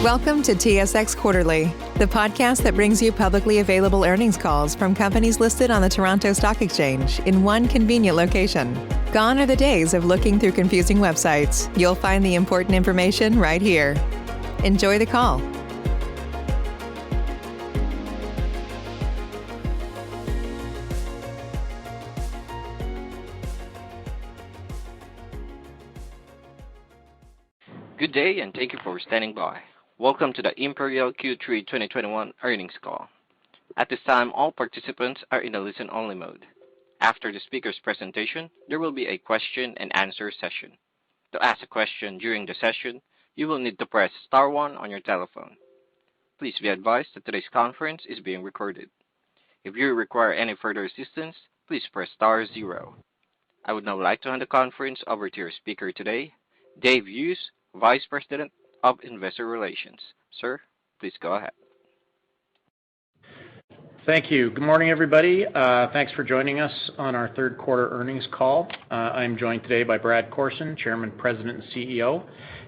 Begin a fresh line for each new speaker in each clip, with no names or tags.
Welcome to TSX Quarterly, the podcast that brings you publicly available earnings calls from companies listed on the Toronto Stock Exchange in one convenient location. Gone are the days of looking through confusing websites. You'll find the important information right here. Enjoy the call.
Good day and thank you for standing by. Welcome to the Imperial Q3 2021 earnings call. At this time, all participants are in a listen-only mode. After the speaker's presentation, there will be a question and answer session. To ask a question during the session, you will need to press star 1 on your telephone. Please be advised that today's conference is being recorded. If you require any further assistance, please press star 0. I would now like to hand the conference over to your speaker today, Dave Hughes, Vice President of Investor Relations. Sir, please go ahead.
Thank you. Good morning, everybody. Thanks for joining us on our third quarter earnings call. I'm joined today by Brad Corson, Chairman, President, and CEO,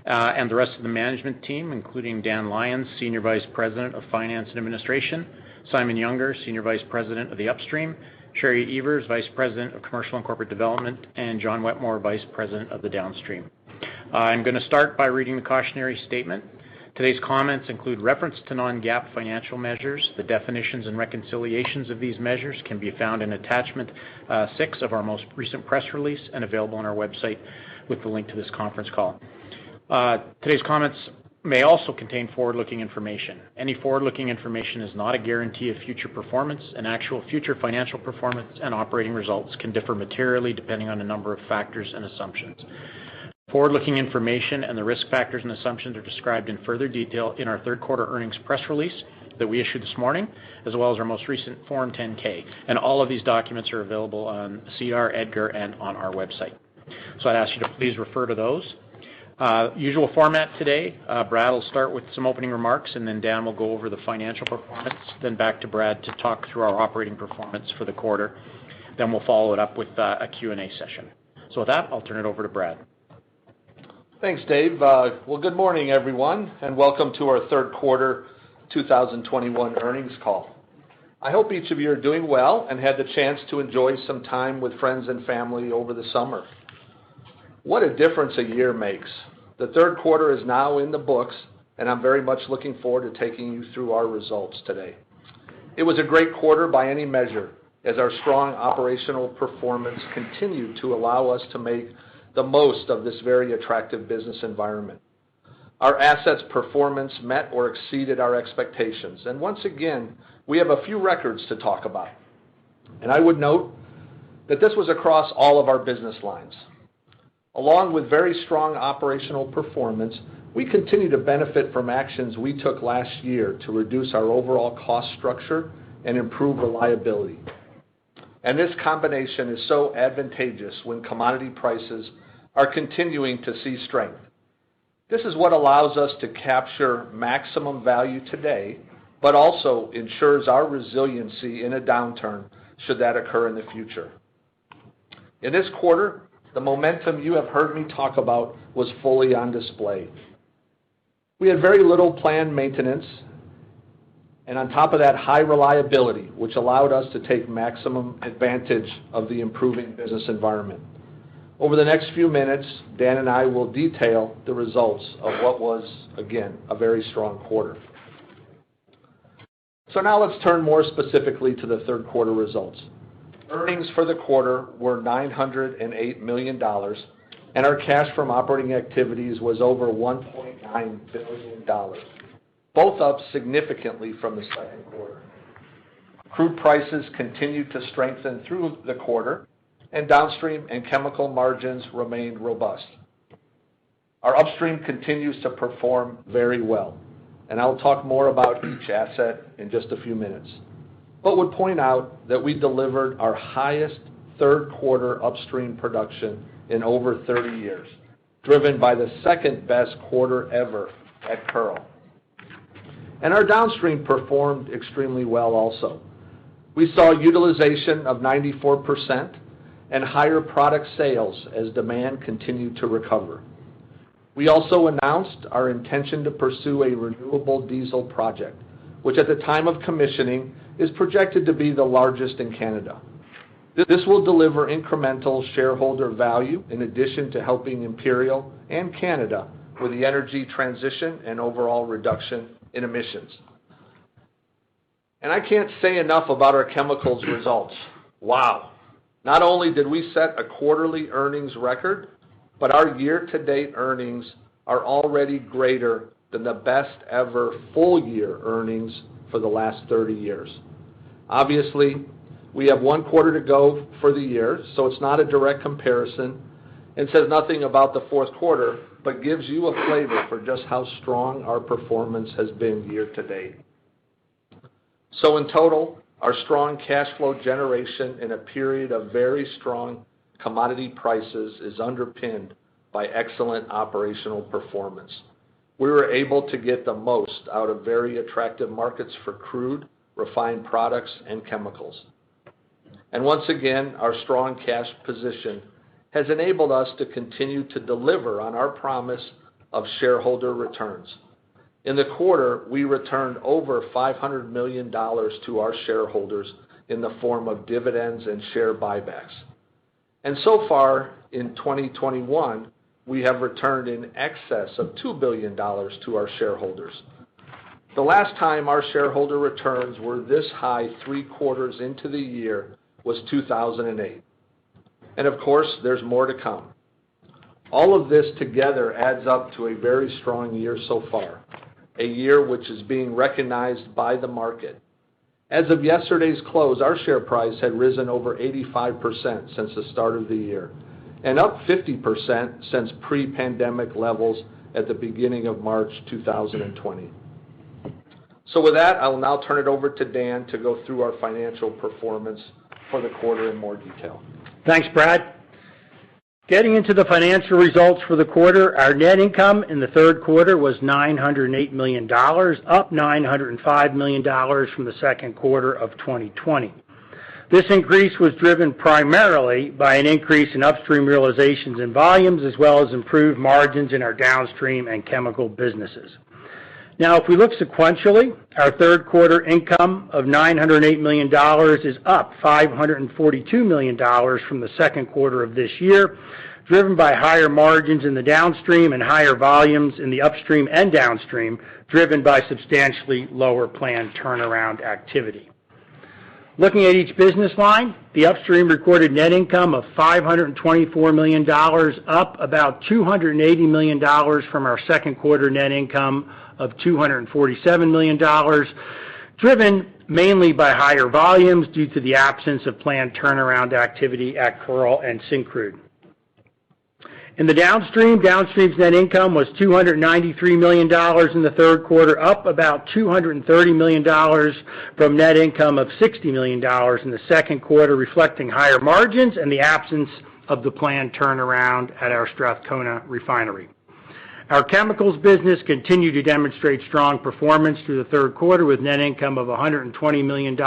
and the rest of the management team, including Dan Lyons, Senior Vice President of Finance and Administration, Simon Younger, Senior Vice President of the Upstream, Sherry Evers, Vice President of Commercial and Corporate Development, and John Wetmore, Vice President of the Downstream. I'm going to start by reading the cautionary statement. Today's comments include reference to non-GAAP financial measures. The definitions and reconciliations of these measures can be found in attachment 6 of our most recent press release and available on our website with the link to this conference call. Today's comments may also contain forward-looking information. Any forward-looking information is not a guarantee of future performance, and actual future financial performance and operating results can differ materially depending on a number of factors and assumptions. Forward-looking information and the risk factors and assumptions are described in further detail in our third quarter earnings press release that we issued this morning, as well as our most recent Form 10-K. And all of these documents are available on SEDAR, EDGAR, and on our website. So I'd ask you to please refer to those. Usual format today, Brad will start with some opening remarks, and then Dan will go over the financial performance, then back to Brad to talk through our operating performance for the quarter. Then we'll follow it up with a Q&A session. So with that, I'll turn it over to Brad.
Thanks, Dave. Well, good morning, everyone, and welcome to our third quarter 2021 earnings call. I hope each of you are doing well and had the chance to enjoy some time with friends and family over the summer. What a difference a year makes. The third quarter is now in the books, and I'm very much looking forward to taking you through our results today. It was a great quarter by any measure, as our strong operational performance continued to allow us to make the most of this very attractive business environment. Our assets' performance met or exceeded our expectations, and once again, we have a few records to talk about. And I would note that this was across all of our business lines. Along with very strong operational performance, we continue to benefit from actions we took last year to reduce our overall cost structure and improve reliability. And this combination is so advantageous when commodity prices are continuing to see strength. This is what allows us to capture maximum value today, but also ensures our resiliency in a downturn should that occur in the future. In this quarter, the momentum you have heard me talk about was fully on display. We had very little planned maintenance, and on top of that, high reliability, which allowed us to take maximum advantage of the improving business environment. Over the next few minutes, Dan and I will detail the results of what was, again, a very strong quarter. So now let's turn more specifically to the third quarter results. Earnings for the quarter were $908 million, and our cash from operating activities was over $1.9 billion. Both up significantly from the second quarter. Crude prices continued to strengthen through the quarter, and downstream and chemical margins remained robust. Our upstream continues to perform very well, and I'll talk more about each asset in just a few minutes, but would point out that we delivered our highest third quarter upstream production in over 30 years, driven by the second best quarter ever at Pearl. And our downstream performed extremely well also. We saw utilization of 94% and higher product sales as demand continued to recover. We also announced our intention to pursue a renewable diesel project, which at the time of commissioning is projected to be the largest in Canada. This will deliver incremental shareholder value in addition to helping Imperial and Canada with the energy transition and overall reduction in emissions. And I can't say enough about our chemicals results. Wow! Not only did we set a quarterly earnings record, but our year-to-date earnings are already greater than the best ever full-year earnings for the last 30 years. Obviously, we have 1 quarter to go for the year, so it's not a direct comparison and says nothing about the fourth quarter, but gives you a flavor for just how strong our performance has been year to date. So in total, our strong cash flow generation in a period of very strong commodity prices is underpinned by excellent operational performance. We were able to get the most out of very attractive markets for crude, refined products, and chemicals. And once again, our strong cash position has enabled us to continue to deliver on our promise of shareholder returns. In the quarter, we returned over $500 million to our shareholders in the form of dividends and share buybacks. And so far in 2021, we have returned in excess of $2 billion to our shareholders. The last time our shareholder returns were this high 3 quarters into the year was 2008. And of course, there's more to come. All of this together adds up to a very strong year so far, a year which is being recognized by the market. As of yesterday's close, our share price had risen over 85% since the start of the year, and up 50% since pre-pandemic levels at the beginning of March 2020. So with that, I will now turn it over to Dan to go through our financial performance for the quarter in more detail.
Thanks, Brad. Getting into the financial results for the quarter, our net income in the third quarter was $908 million, up $905 million from the second quarter of 2020. This increase was driven primarily by an increase in upstream realizations and volumes, as well as improved margins in our downstream and chemical businesses. Now, if we look sequentially, our third quarter income of $908 million is up $542 million from the second quarter of this year, driven by higher margins in the downstream and higher volumes in the upstream and downstream, driven by substantially lower planned turnaround activity. Looking at each business line, the upstream recorded net income of $524 million, up about $280 million from our second quarter net income of $247 million, driven mainly by higher volumes due to the absence of planned turnaround activity at Kearl and Syncrude. In the downstream's net income was $293 million in the third quarter, up about $230 million from net income of $60 million in the second quarter, reflecting higher margins and the absence of the planned turnaround at our Strathcona refinery. Our chemicals business continued to demonstrate strong performance through the third quarter with net income of $121 million,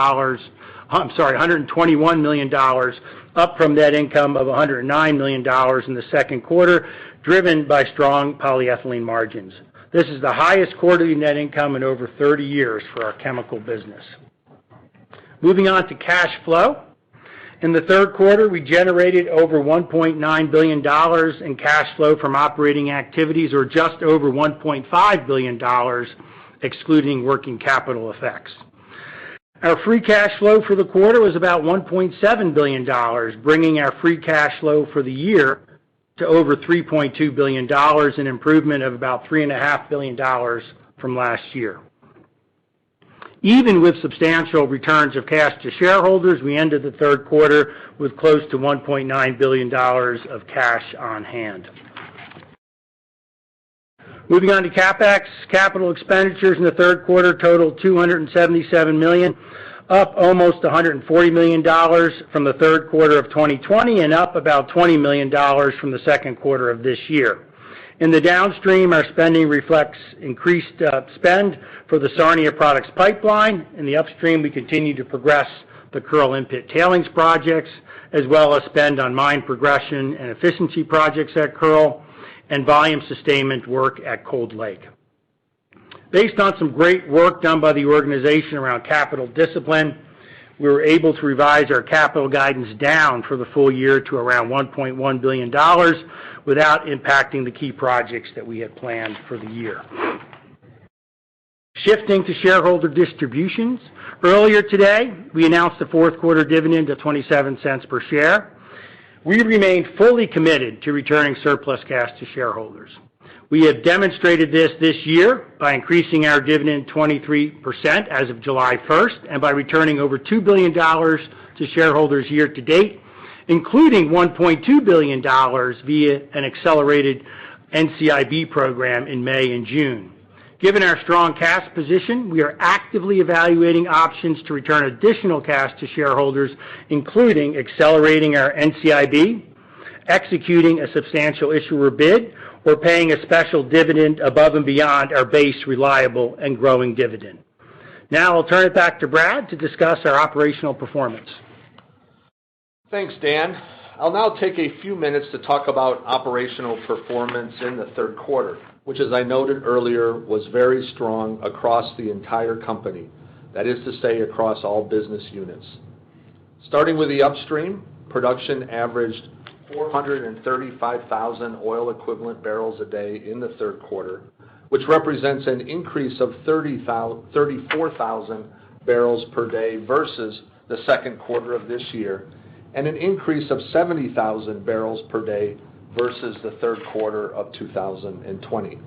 up from net income of $109 million in the second quarter, driven by strong polyethylene margins. This is the highest quarterly net income in over 30 years for our chemical business. Moving on to cash flow. In the third quarter, we generated over $1.9 billion in cash flow from operating activities, or just over $1.5 billion, excluding working capital effects. Our free cash flow for the quarter was about $1.7 billion, bringing our free cash flow for the year to over $3.2 billion, an improvement of about $3.5 billion from last year. Even with substantial returns of cash to shareholders, we ended the third quarter with close to $1.9 billion of cash on hand. Moving on to Capex, capital expenditures in the third quarter totaled $277 million, up almost $140 million from the third quarter of 2020 and up about $20 million from the second quarter of this year. In the downstream, our spending reflects increased spend for the Sarnia Products Pipeline. In the upstream, we continue to progress the Kearl in-pit tailings projects, as well as spend on mine progression and efficiency projects at Kearl. and volume sustainment work at Cold Lake. Based on some great work done by the organization around capital discipline, we were able to revise our capital guidance down for the full year to around $1.1 billion without impacting the key projects that we had planned for the year. Shifting to shareholder distributions, earlier today we announced a fourth quarter dividend of 27 cents per share. We remain fully committed to returning surplus cash to shareholders. We have demonstrated this year by increasing our dividend 23% as of July 1st and by returning over $2 billion to shareholders year to date, including $1.2 billion via an accelerated NCIB program in May and June. Given our strong cash position, we are actively evaluating options to return additional cash to shareholders, including accelerating our NCIB, executing a substantial issuer bid, or paying a special dividend above and beyond our base, reliable, and growing dividend. Now I'll turn it back to Brad to discuss our operational performance.
Thanks, Dan. I'll now take a few minutes to talk about operational performance in the third quarter, which, as I noted earlier, was very strong across the entire company. That is to say, across all business units. Starting with the upstream, production averaged 435,000 oil equivalent barrels a day in the third quarter, which represents an increase of 34,000 barrels per day versus the second quarter of this year, and an increase of 70,000 barrels per day versus the third quarter of 2020.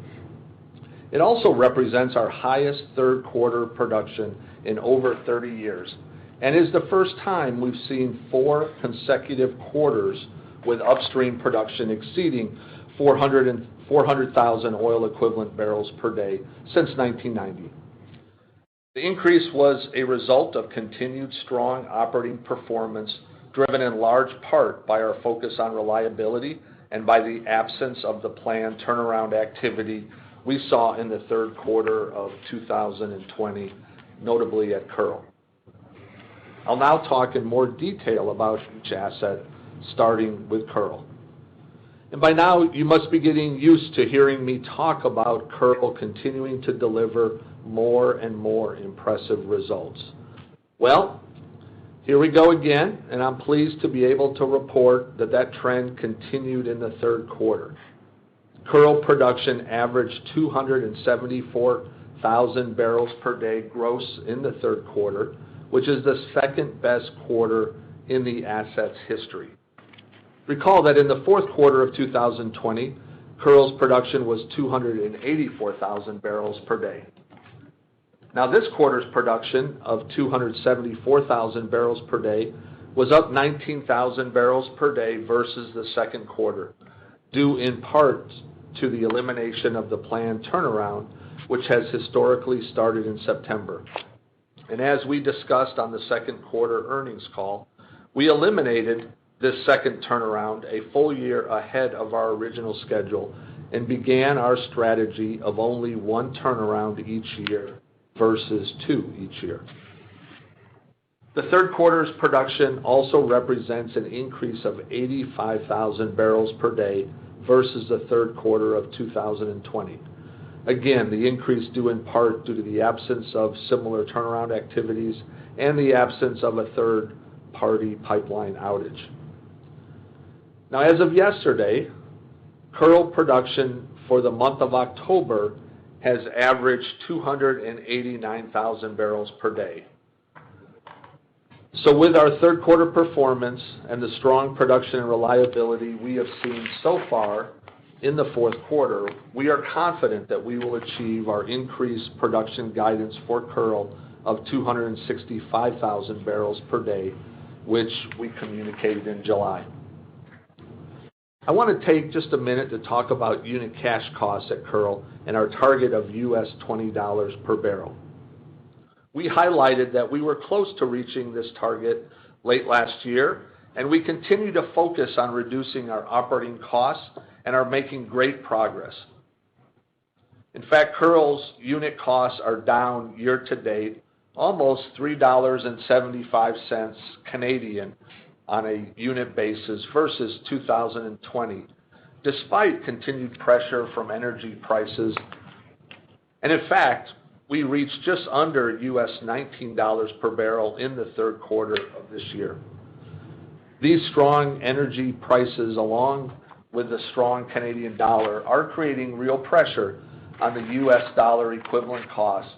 It also represents our highest third quarter production in over 30 years, and is the first time we've seen 4 consecutive quarters with upstream production exceeding 400,000 oil equivalent barrels per day since 1990. The increase was a result of continued strong operating performance, driven in large part by our focus on reliability and by the absence of the planned turnaround activity we saw in the third quarter of 2020, notably at Kearl. I'll now talk in more detail about each asset, starting with Kearl. And by now, you must be getting used to hearing me talk about Kearl continuing to deliver more and more impressive results. Well, here we go again, and I'm pleased to be able to report that trend continued in the third quarter. Kearl production averaged 274,000 barrels per day gross in the third quarter, which is the second best quarter in the asset's history. Recall that in the fourth quarter of 2020, Kearl's production was 284,000 barrels per day. Now, this quarter's production of 274,000 barrels per day was up 19,000 barrels per day versus the second quarter, due in part to the elimination of the planned turnaround, which has historically started in September. And as we discussed on the second quarter earnings call, we eliminated this second turnaround a full year ahead of our original schedule and began our strategy of only one turnaround each year versus 2 each year. The third quarter's production also represents an increase of 85,000 barrels per day versus the third quarter of 2020. Again, the increase due in part due to the absence of similar turnaround activities and the absence of a third-party pipeline outage. Now, as of yesterday, Kearl production for the month of October has averaged 289,000 barrels per day. So with our third quarter performance and the strong production and reliability we have seen so far in the fourth quarter, we are confident that we will achieve our increased production guidance for Kearl of 265,000 barrels per day, which we communicated in July. I want to take just a minute to talk about unit cash costs at Kearl and our target of US $20 per barrel. We highlighted that we were close to reaching this target late last year, and we continue to focus on reducing our operating costs and are making great progress. In fact, Kearl's unit costs are down year to date almost $3.75 Canadian on a unit basis versus 2020, despite continued pressure from energy prices. And in fact, we reached just under US $19 per barrel in the third quarter of this year. These strong energy prices, along with the strong Canadian dollar, are creating real pressure on the US dollar equivalent cost.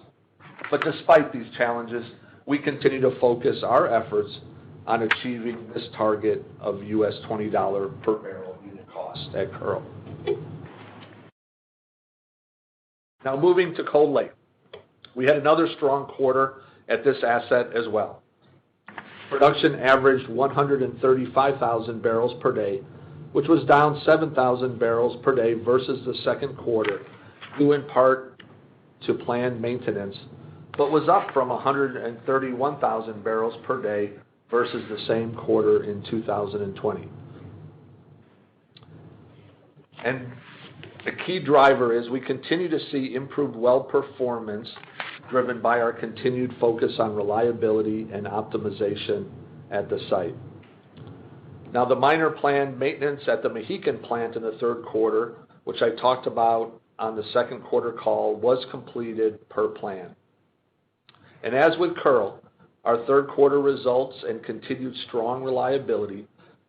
But despite these challenges, we continue to focus our efforts on achieving this target of US $20 per barrel unit cost at Kearl. Now moving to Cold Lake. We had another strong quarter at this asset as well. Production averaged 135,000 barrels per day, which was down 7,000 barrels per day versus the second quarter, due in part to planned maintenance, but was up from 131,000 barrels per day versus the same quarter in 2020. And the key driver is we continue to see improved well performance driven by our continued focus on reliability and optimization at the site. Now, the minor planned maintenance at the Mohican plant in the third quarter, which I talked about on the second quarter call, was completed per plan. And as with Kearl, our third quarter results and continued strong reliability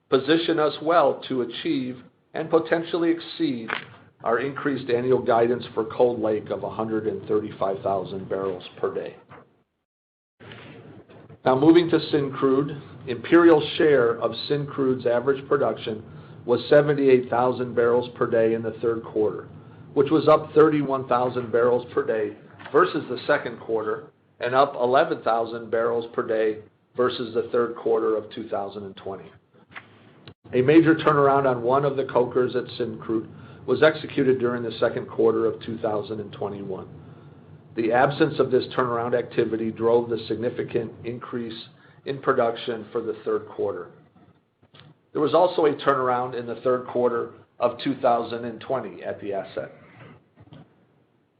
position us well to achieve and potentially exceed our increased annual guidance for Cold Lake of 135,000 barrels per day. Now moving to Syncrude, Imperial's share of Syncrude's average production was 78,000 barrels per day in the third quarter, which was up 31,000 barrels per day versus the second quarter and up 11,000 barrels per day versus the third quarter of 2020. A major turnaround on one of the cokers at Syncrude was executed during the second quarter of 2021. The absence of this turnaround activity drove the significant increase in production for the third quarter. There was also a turnaround in the third quarter of 2020 at the asset.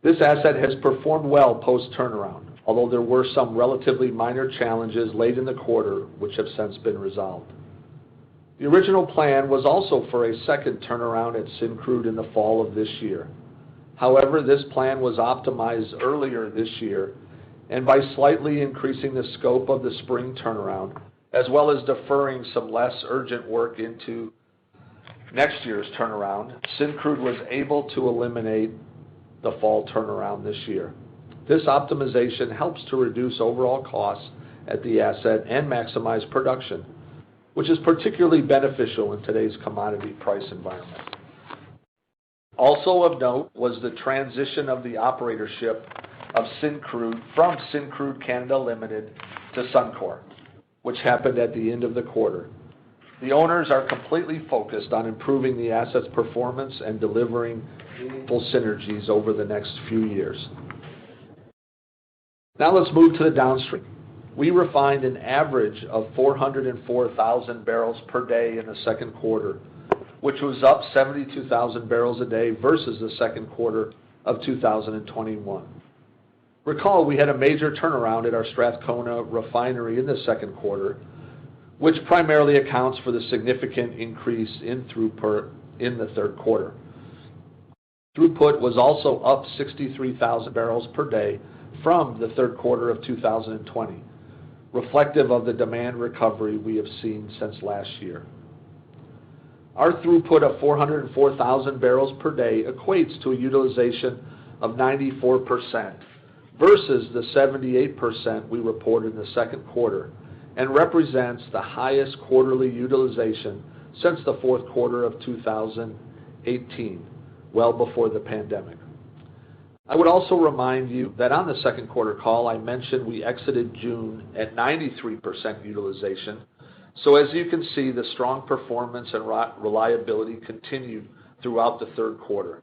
This asset has performed well post-turnaround, although there were some relatively minor challenges late in the quarter which have since been resolved. The original plan was also for a second turnaround at Syncrude in the fall of this year. However, this plan was optimized earlier this year, and by slightly increasing the scope of the spring turnaround, as well as deferring some less urgent work into next year's turnaround, Syncrude was able to eliminate the fall turnaround this year. This optimization helps to reduce overall costs at the asset and maximize production, which is particularly beneficial in today's commodity price environment. Also of note was the transition of the operatorship of Syncrude from Syncrude Canada Limited to Suncor, which happened at the end of the quarter. The owners are completely focused on improving the asset's performance and delivering meaningful synergies over the next few years. Now let's move to the downstream. We refined an average of 404,000 barrels per day in the second quarter, which was up 72,000 barrels a day versus the second quarter of 2021. Recall we had a major turnaround at our Strathcona refinery in the second quarter, which primarily accounts for the significant increase in throughput in the third quarter. Throughput was also up 63,000 barrels per day from the third quarter of 2020, reflective of the demand recovery we have seen since last year. Our throughput of 404,000 barrels per day equates to a utilization of 94% versus the 78% we reported in the second quarter, and represents the highest quarterly utilization since the fourth quarter of 2018, well before the pandemic. I would also remind you that on the second quarter call, I mentioned we exited June at 93% utilization. So as you can see, the strong performance and reliability continued throughout the third quarter,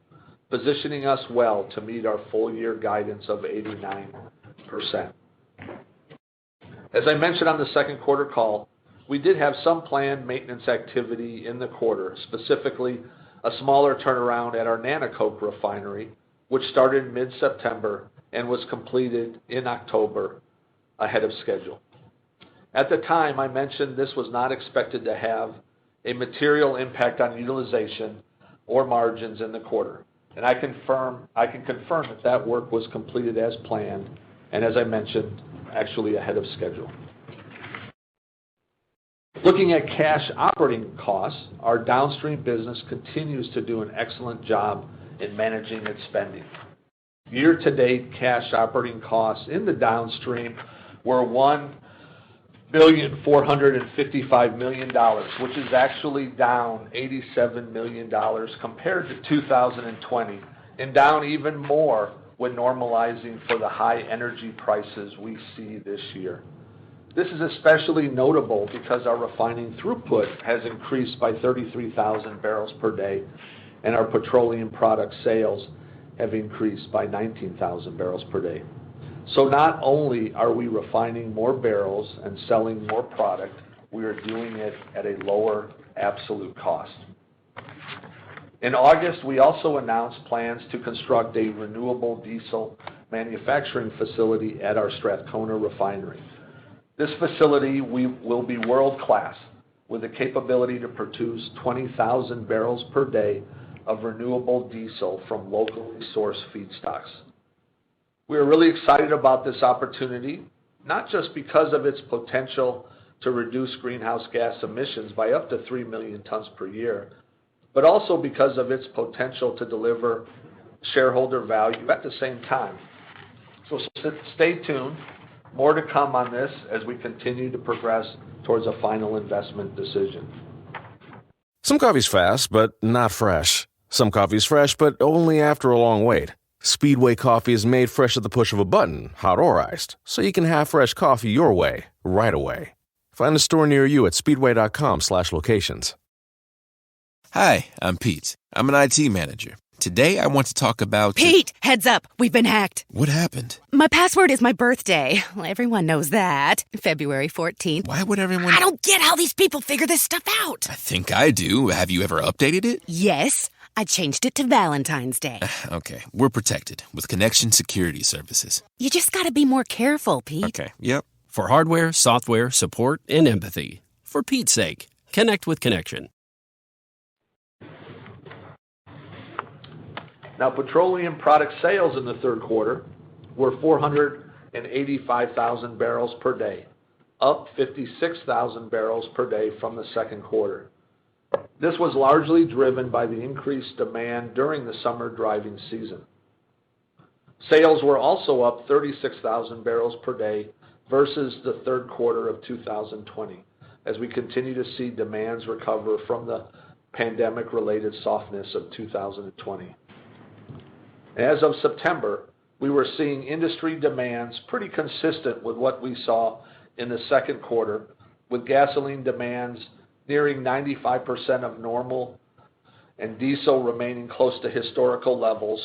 positioning us well to meet our full year guidance of 89%. As I mentioned on the second quarter call, we did have some planned maintenance activity in the quarter, specifically a smaller turnaround at our Nanticoke refinery, which started in mid-September and was completed in October ahead of schedule. At the time, I mentioned this was not expected to have a material impact on utilization, or margins in the quarter. And I can confirm that work was completed as planned, and as I mentioned, actually ahead of schedule. Looking at cash operating costs, our downstream business continues to do an excellent job in managing its spending. Year-to-date cash operating costs in the downstream were $1,455 million, which is actually down $87 million compared to 2020, and down even more when normalizing for the high energy prices we see this year. This is especially notable because our refining throughput has increased by 33,000 barrels per day, and our petroleum product sales have increased by 19,000 barrels per day. So not only are we refining more barrels and selling more product, we are doing it at a lower absolute cost. In August, we also announced plans to construct a renewable diesel manufacturing facility at our Strathcona refinery. This facility will be world-class, with the capability to produce 20,000 barrels per day of renewable diesel from locally sourced feedstocks. We are really excited about this opportunity, not just because of its potential to reduce greenhouse gas emissions by up to 3 million tons per year, but also because of its potential to deliver shareholder value at the same time. So stay tuned. More to come on this as we continue to progress towards a final investment decision.
Some coffee's fast, but not fresh. Some coffee's fresh, but only after a long wait. Speedway coffee is made fresh at the push of a button, hot or iced, so you can have fresh coffee your way, right away. Find a store near you at speedway.com/locations.
Hi, I'm Pete. I'm an IT manager. Today I want to talk about...
Pete, heads up. We've been hacked.
What happened?
My password is my birthday. Well, everyone knows that. February 14th.
Why would everyone...
I don't get how these people figure this stuff out.
I think I do. Have you ever updated it?
Yes. I changed it to Valentine's Day.
Okay, we're protected with Connection Security Services.
You just gotta be more careful, Pete.
Okay, yep.
For hardware, software, support, and empathy. For Pete's sake, connect with Connection.
Now, petroleum product sales in the third quarter were 485,000 barrels per day, up 56,000 barrels per day from the second quarter. This was largely driven by the increased demand during the summer driving season. Sales were also up 36,000 barrels per day versus the third quarter of 2020, as we continue to see demands recover from the pandemic-related softness of 2020. As of September, we were seeing industry demands pretty consistent with what we saw in the second quarter, with gasoline demands nearing 95% of normal and diesel remaining close to historical levels,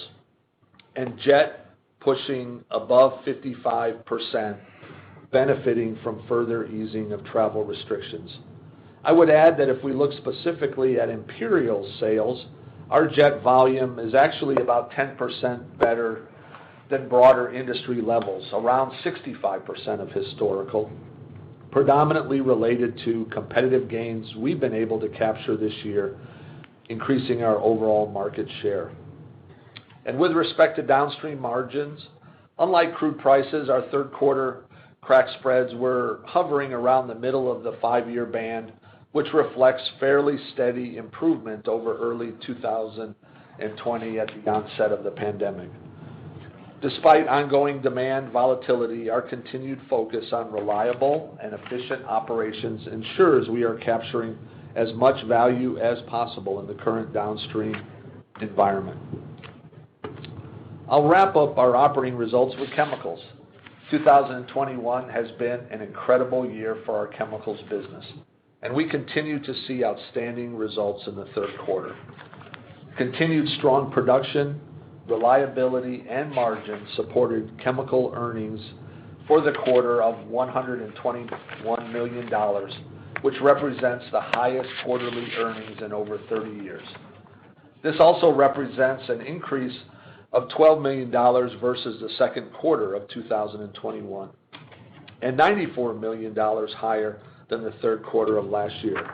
and jet pushing above 55%, benefiting from further easing of travel restrictions. I would add that if we look specifically at Imperial sales, our jet volume is actually about 10% better than broader industry levels, around 65% of historical, predominantly related to competitive gains we've been able to capture this year, increasing our overall market share. And with respect to downstream margins, unlike crude prices, our third quarter crack spreads were hovering around the middle of the 5-year band, which reflects fairly steady improvement over early 2020 at the onset of the pandemic. Despite ongoing demand volatility, our continued focus on reliable and efficient operations ensures we are capturing as much value as possible in the current downstream environment. I'll wrap up our operating results with chemicals. 2021 has been an incredible year for our chemicals business, and we continue to see outstanding results in the third quarter. Continued strong production, reliability, and margin supported chemical earnings for the quarter of $121 million, which represents the highest quarterly earnings in over 30 years. This also represents an increase of $12 million versus the second quarter of 2021, and $94 million higher than the third quarter of last year.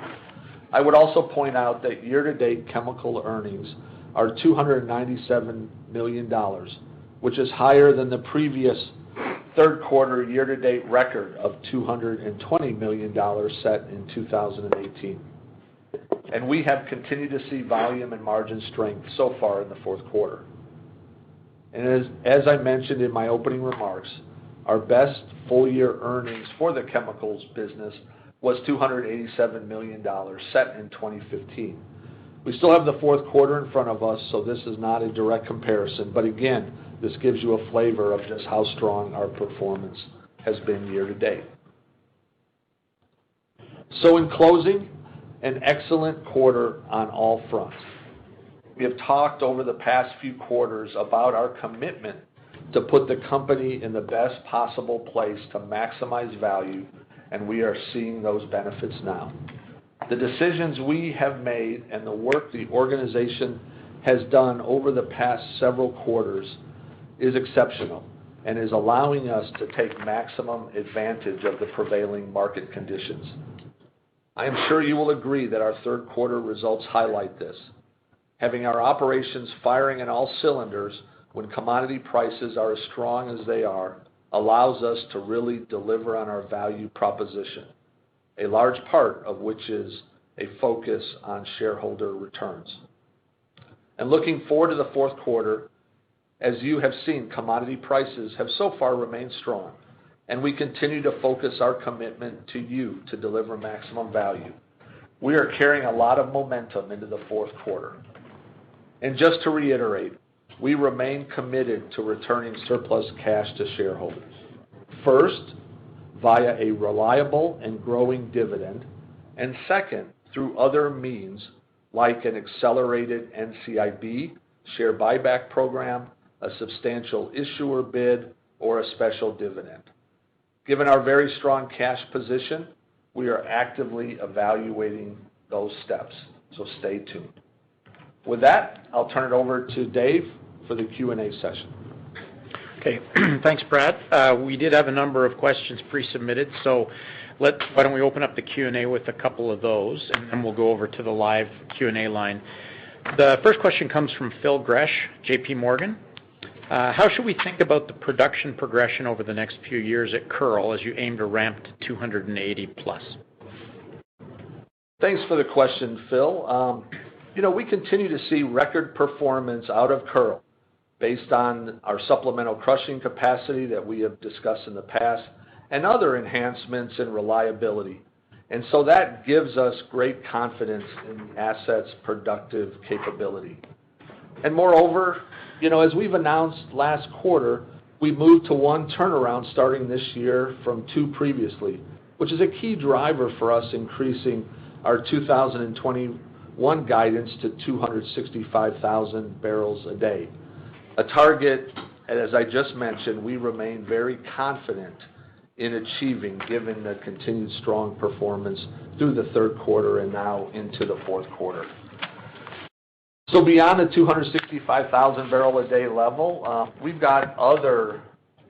I would also point out that year-to-date chemical earnings are $297 million, which is higher than the previous third quarter year-to-date record of $220 million set in 2018. And we have continued to see volume and margin strength so far in the fourth quarter. And as I mentioned in my opening remarks, our best full-year earnings for the chemicals business was $287 million set in 2015. We still have the fourth quarter in front of us, so this is not a direct comparison, but again, this gives you a flavor of just how strong our performance has been year to date. So in closing, an excellent quarter on all fronts. We have talked over the past few quarters about our commitment to put the company in the best possible place to maximize value, and we are seeing those benefits now. The decisions we have made and the work the organization has done over the past several quarters is exceptional and is allowing us to take maximum advantage of the prevailing market conditions. I am sure you will agree that our third quarter results highlight this. Having our operations firing in all cylinders when commodity prices are as strong as they are allows us to really deliver on our value proposition, a large part of which is a focus on shareholder returns. And looking forward to the fourth quarter, as you have seen, commodity prices have so far remained strong, and we continue to focus our commitment to you to deliver maximum value. We are carrying a lot of momentum into the fourth quarter. And just to reiterate, we remain committed to returning surplus cash to shareholders. First, via a reliable and growing dividend, and second, through other means like an accelerated NCIB, share buyback program, a substantial issuer bid, or a special dividend. Given our very strong cash position, we are actively evaluating those steps, so stay tuned. With that, I'll turn it over to Dave for the Q&A session.
Okay, thanks, Brad. We did have a number of questions pre-submitted, so why don't we open up the Q&A with a couple of those, and then we'll go over to the live Q&A line. The first question comes from Phil Gresh, J.P. Morgan. How should we think about the production progression over the next few years at Kearl as you aim to ramp to 280 plus?
Thanks for the question, Phil. We continue to see record performance out of Kearl based on our supplemental crushing capacity that we have discussed in the past and other enhancements in reliability. And so that gives us great confidence in the asset's productive capability. And moreover, as we've announced last quarter, we moved to one turnaround starting this year from two previously, which is a key driver for us increasing our 2021 guidance to 265,000 barrels a day. A target, as I just mentioned, we remain very confident in achieving given the continued strong performance through the third quarter and now into the fourth quarter. So beyond the 265,000 barrel a day level, we've got other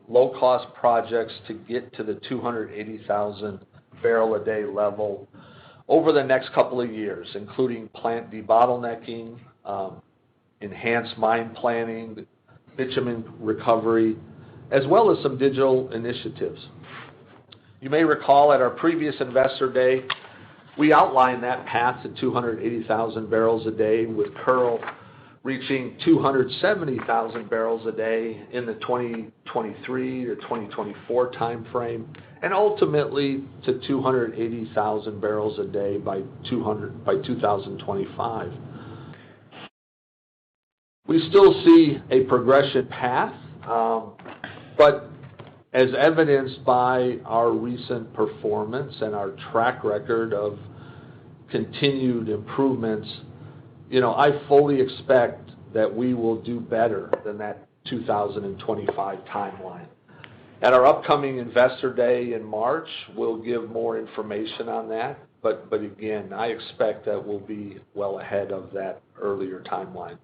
low-cost projects to get to the 280,000 barrel a day level over the next couple of years, including plant debottlenecking, enhanced mine planning, bitumen recovery, as well as some digital initiatives. You may recall at our previous Investor Day, we outlined that path to 280,000 barrels a day with Kearl reaching 270,000 barrels a day in the 2023 to 2024 timeframe, and ultimately to 280,000 barrels a day by 2025. We still see a progression path, but as evidenced by our recent performance and our track record of continued improvements, I fully expect that we will do better than that 2025 timeline. At our upcoming Investor Day in March, we'll give more information on that, but again, I expect that we'll be well ahead of that earlier timeline.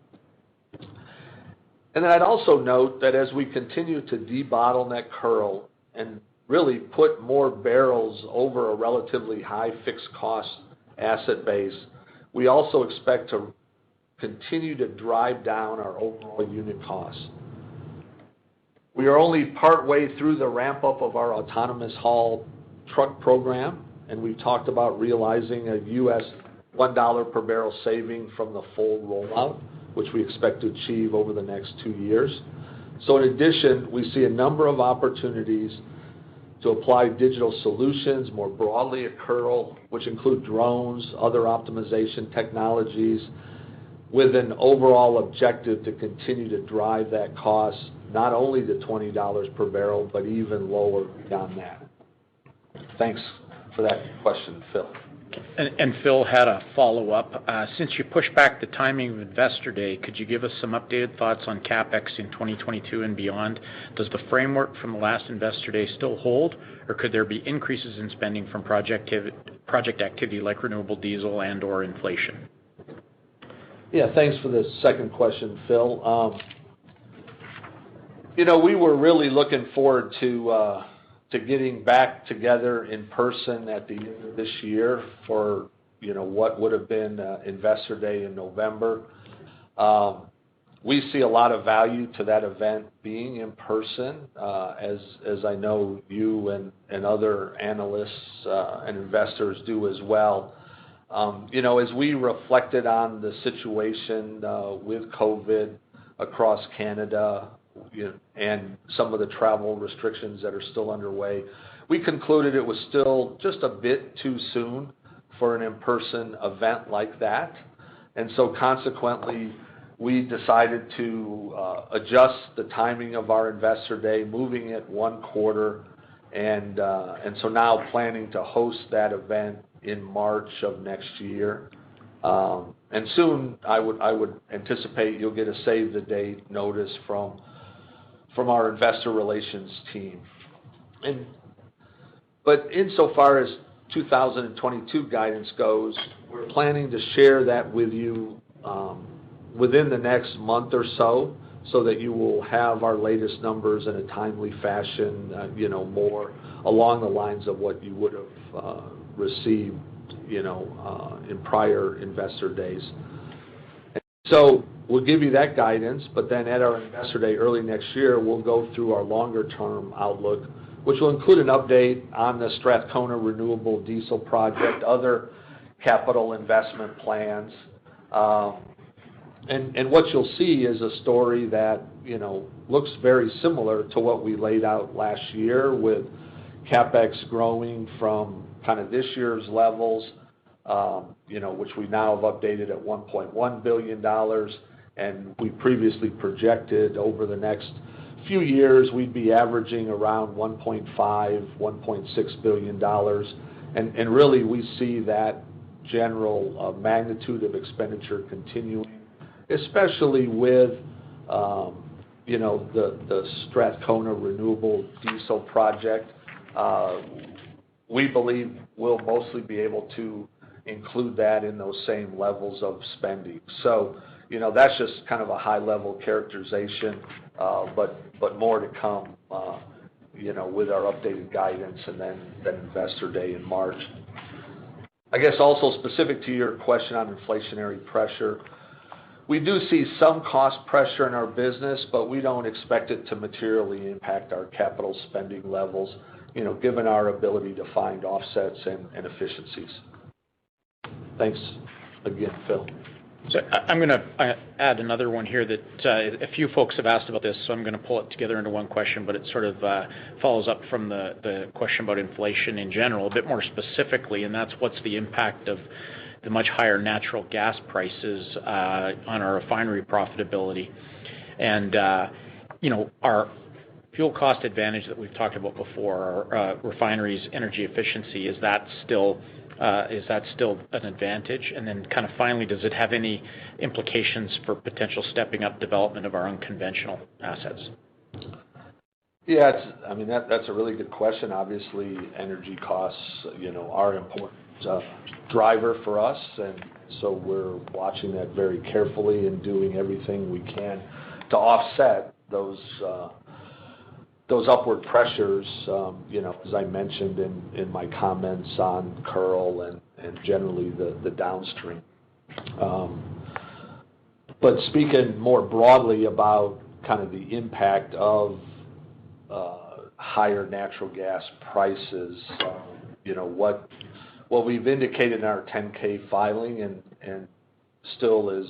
And then I'd also note that as we continue to debottleneck Kearl and really put more barrels over a relatively high fixed cost asset base, we also expect to continue to drive down our overall unit costs. We are only partway through the ramp-up of our autonomous haul truck program, and we've talked about realizing a U.S. $1 per barrel saving from the full rollout, which we expect to achieve over the next 2 years. So in addition, we see a number of opportunities to apply digital solutions more broadly at Kearl, which include drones, other optimization technologies, with an overall objective to continue to drive that cost not only to $20 per barrel, but even lower beyond that. Thanks for that question, Phil.
And Phil had a follow-up. Since you pushed back the timing of Investor Day, could you give us some updated thoughts on Capex in 2022 and beyond? Does the framework from the last Investor Day still hold, or could there be increases in spending from project activity like renewable diesel and or inflation?
Yeah, thanks for the second question, Phil. We were really looking forward to getting back together in person at the end of this year for what would have been Investor Day in November. We see a lot of value to that event being in person, as I know you and other analysts and investors do as well. As we reflected on the situation with COVID across Canada, and some of the travel restrictions that are still underway, we concluded it was still just a bit too soon for an in-person event like that. And so consequently, we decided to adjust the timing of our Investor Day, moving it 1 quarter, and so now planning to host that event in March of next year. And soon, I would anticipate you'll get a save the date notice from our investor relations team. But insofar as 2022 guidance goes, we're planning to share that with you within the next month or so that you will have our latest numbers in a timely fashion, more along the lines of what you would have received, in prior investor days. So we'll give you that guidance, but then at our Investor Day early next year, we'll go through our longer-term outlook, which will include an update on the Strathcona Renewable Diesel Project, other capital investment plans. And what you'll see is a story that, looks very similar to what we laid out last year, with Capex growing from kind of this year's levels, which we now have updated at $1.1 billion, and we previously projected over the next few years we'd be averaging around $1.5, $1.6 billion, and really we see that general magnitude of expenditure continuing, especially with the Strathcona Renewable Diesel Project. We believe we'll mostly be able to include that in those same levels of spending. So, that's just kind of a high-level characterization, but more to come, with our updated guidance and then Investor Day in March. I guess also specific to your question on inflationary pressure, we do see some cost pressure in our business, but we don't expect it to materially impact our capital spending levels, given our ability to find offsets and efficiencies. Thanks again, Phil.
So I'm going to add another one here that a few folks have asked about this, so I'm going to pull it together into one question, but it sort of follows up from the question about inflation in general, a bit more specifically, and that's what's the impact of the much higher natural gas prices on our refinery profitability. And, our fuel cost advantage that we've talked about before, our refineries' energy efficiency, is that still an advantage? And then kind of finally, does it have any implications for potential stepping up development of our unconventional assets?
Yeah, that's a really good question. Obviously, energy costs, are an important driver for us, and so we're watching that very carefully and doing everything we can to offset those upward pressures, as I mentioned in my comments on Kearl generally the downstream. But speaking more broadly about kind of the impact of higher natural gas prices, what we've indicated in our 10-K filing and still is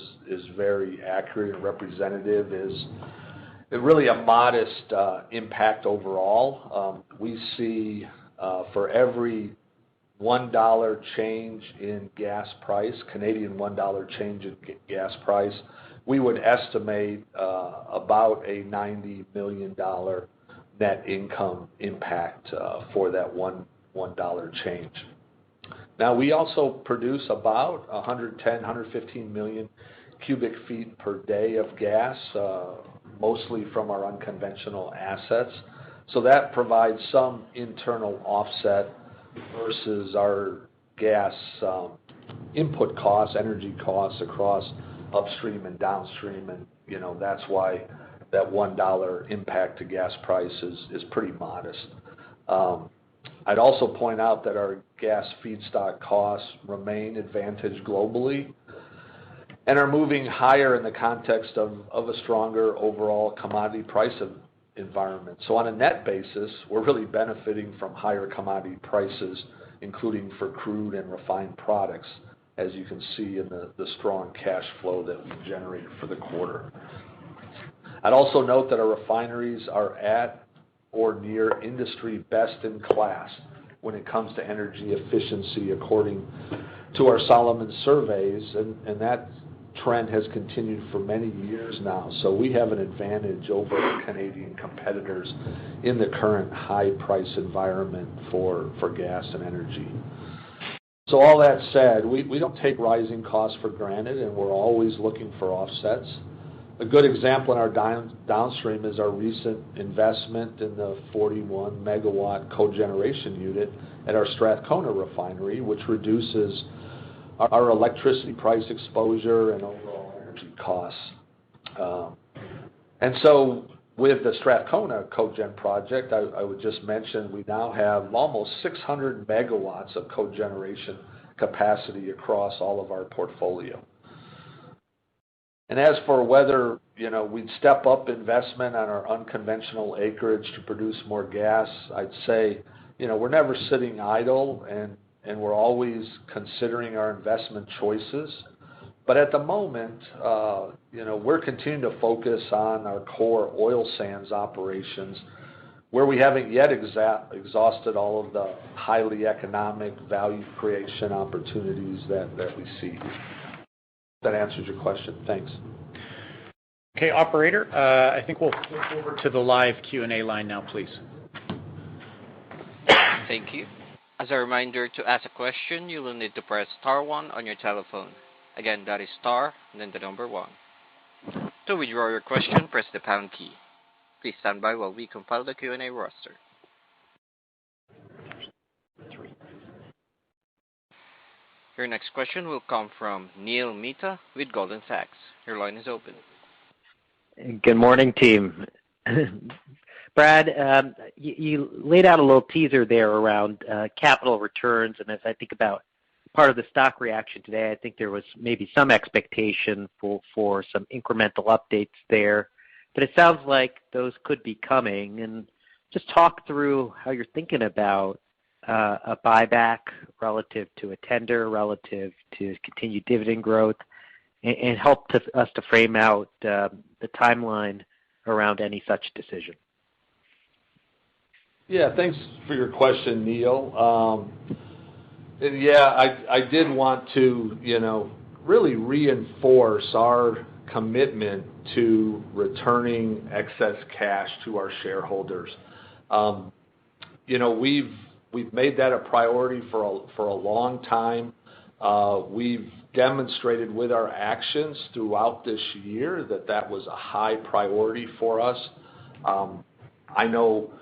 very accurate and representative is really a modest impact overall. We see for every $1 change in gas price, Canadian $1 change in gas price, we would estimate about a $90 million net income impact for that $1 change. Now, we also produce about 115 million cubic feet per day of gas, mostly from our unconventional assets. So that provides some internal offset versus our gas input costs, energy costs across upstream and downstream, and that's why that $1 impact to gas price is pretty modest. I'd also point out that our gas feedstock costs remain advantaged globally and are moving higher in the context of a stronger overall commodity price environment. So on a net basis, we're really benefiting from higher commodity prices, including for crude and refined products, as you can see in the strong cash flow that we generated for the quarter. I'd also note that our refineries are at or near industry best in class when it comes to energy efficiency, according to our Solomon surveys, and that trend has continued for many years now. So we have an advantage over our Canadian competitors in the current high price environment for gas and energy. So all that said, we don't take rising costs for granted, and we're always looking for offsets. A good example in our downstream is our recent investment in the 41 megawatt cogeneration unit at our Strathcona refinery, which reduces our electricity price exposure and overall energy costs. And so with the Strathcona cogen project, I would just mention we now have almost 600 megawatts of cogeneration capacity across all of our portfolio. And as for whether we'd step up investment on our unconventional acreage to produce more gas, I'd say we're never sitting idle, and we're always considering our investment choices. But at the moment, we're continuing to focus on our core oil sands operations, where we haven't yet exhausted all of the highly economic value creation opportunities that we see. That answers your question. Thanks.
Okay, operator, I think we'll flip over to the live Q&A line now, please.
Thank you. As a reminder, to ask a question, you will need to press star 1 on your telephone. Again, that is star, and then the number 1. To withdraw your question, press the pound key. Please stand by while we compile the Q&A roster. Your next question will come from Neil Mehta with Goldman Sachs. Your line is open.
Good morning, team. Brad, you laid out a little teaser there around capital returns, and as I think about part of the stock reaction today, I think there was maybe some expectation for some incremental updates there. But it sounds like those could be coming, and just talk through how you're thinking about a buyback relative to a tender, relative to continued dividend growth, and help us to frame out the timeline around any such decision.
Yeah, thanks for your question, Neil. And yeah, I did want to, really reinforce our commitment to returning excess cash to our shareholders. We've made that a priority for a long time. We've demonstrated with our actions throughout this year that was a high priority for us. I know,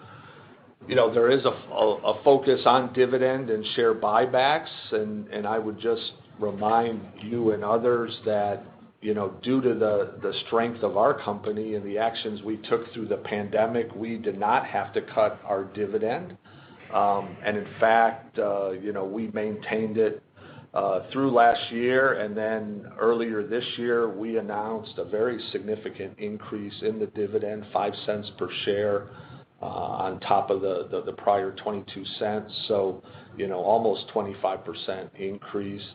there is a focus on dividend and share buybacks, and I would just remind you and others that, due to the strength of our company and the actions we took through the pandemic, we did not have to cut our dividend. And in fact, we maintained it through last year, and then earlier this year, we announced a very significant increase in the dividend, 5 cents per share, on top of the prior 22 cents. So, almost 25% increase.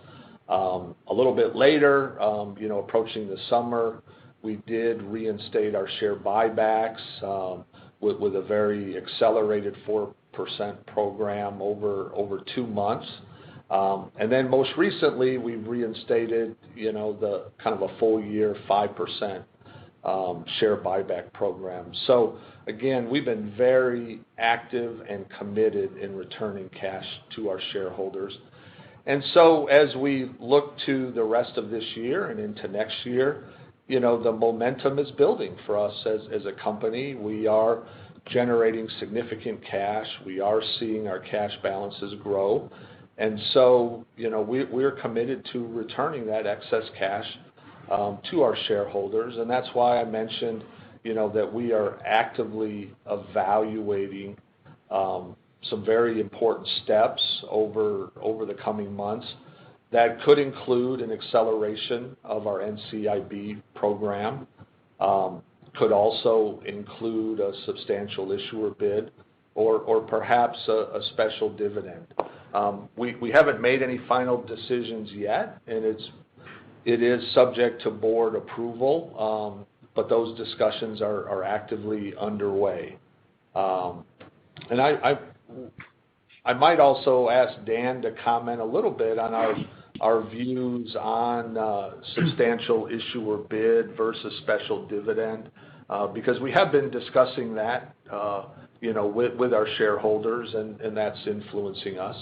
A little bit later, approaching the summer, we did reinstate our share buybacks with a very accelerated 4% program over 2 months. And then most recently, we've reinstated, the kind of a full year 5% share buyback program. So again, we've been very active and committed in returning cash to our shareholders. And so as we look to the rest of this year and into next year, the momentum is building for us as a company. We are generating significant cash. We are seeing our cash balances grow. And so, we're committed to returning that excess cash to our shareholders. And that's why I mentioned, that we are actively evaluating some very important steps over the coming months that could include an acceleration of our NCIB program, could also include a substantial issuer bid, or perhaps a special dividend. We haven't made any final decisions yet, and it is subject to board approval, but those discussions are actively underway. And I might also ask Dan to comment a little bit on our views on substantial issuer bid versus special dividend, because we have been discussing that, with our shareholders, and that's influencing us.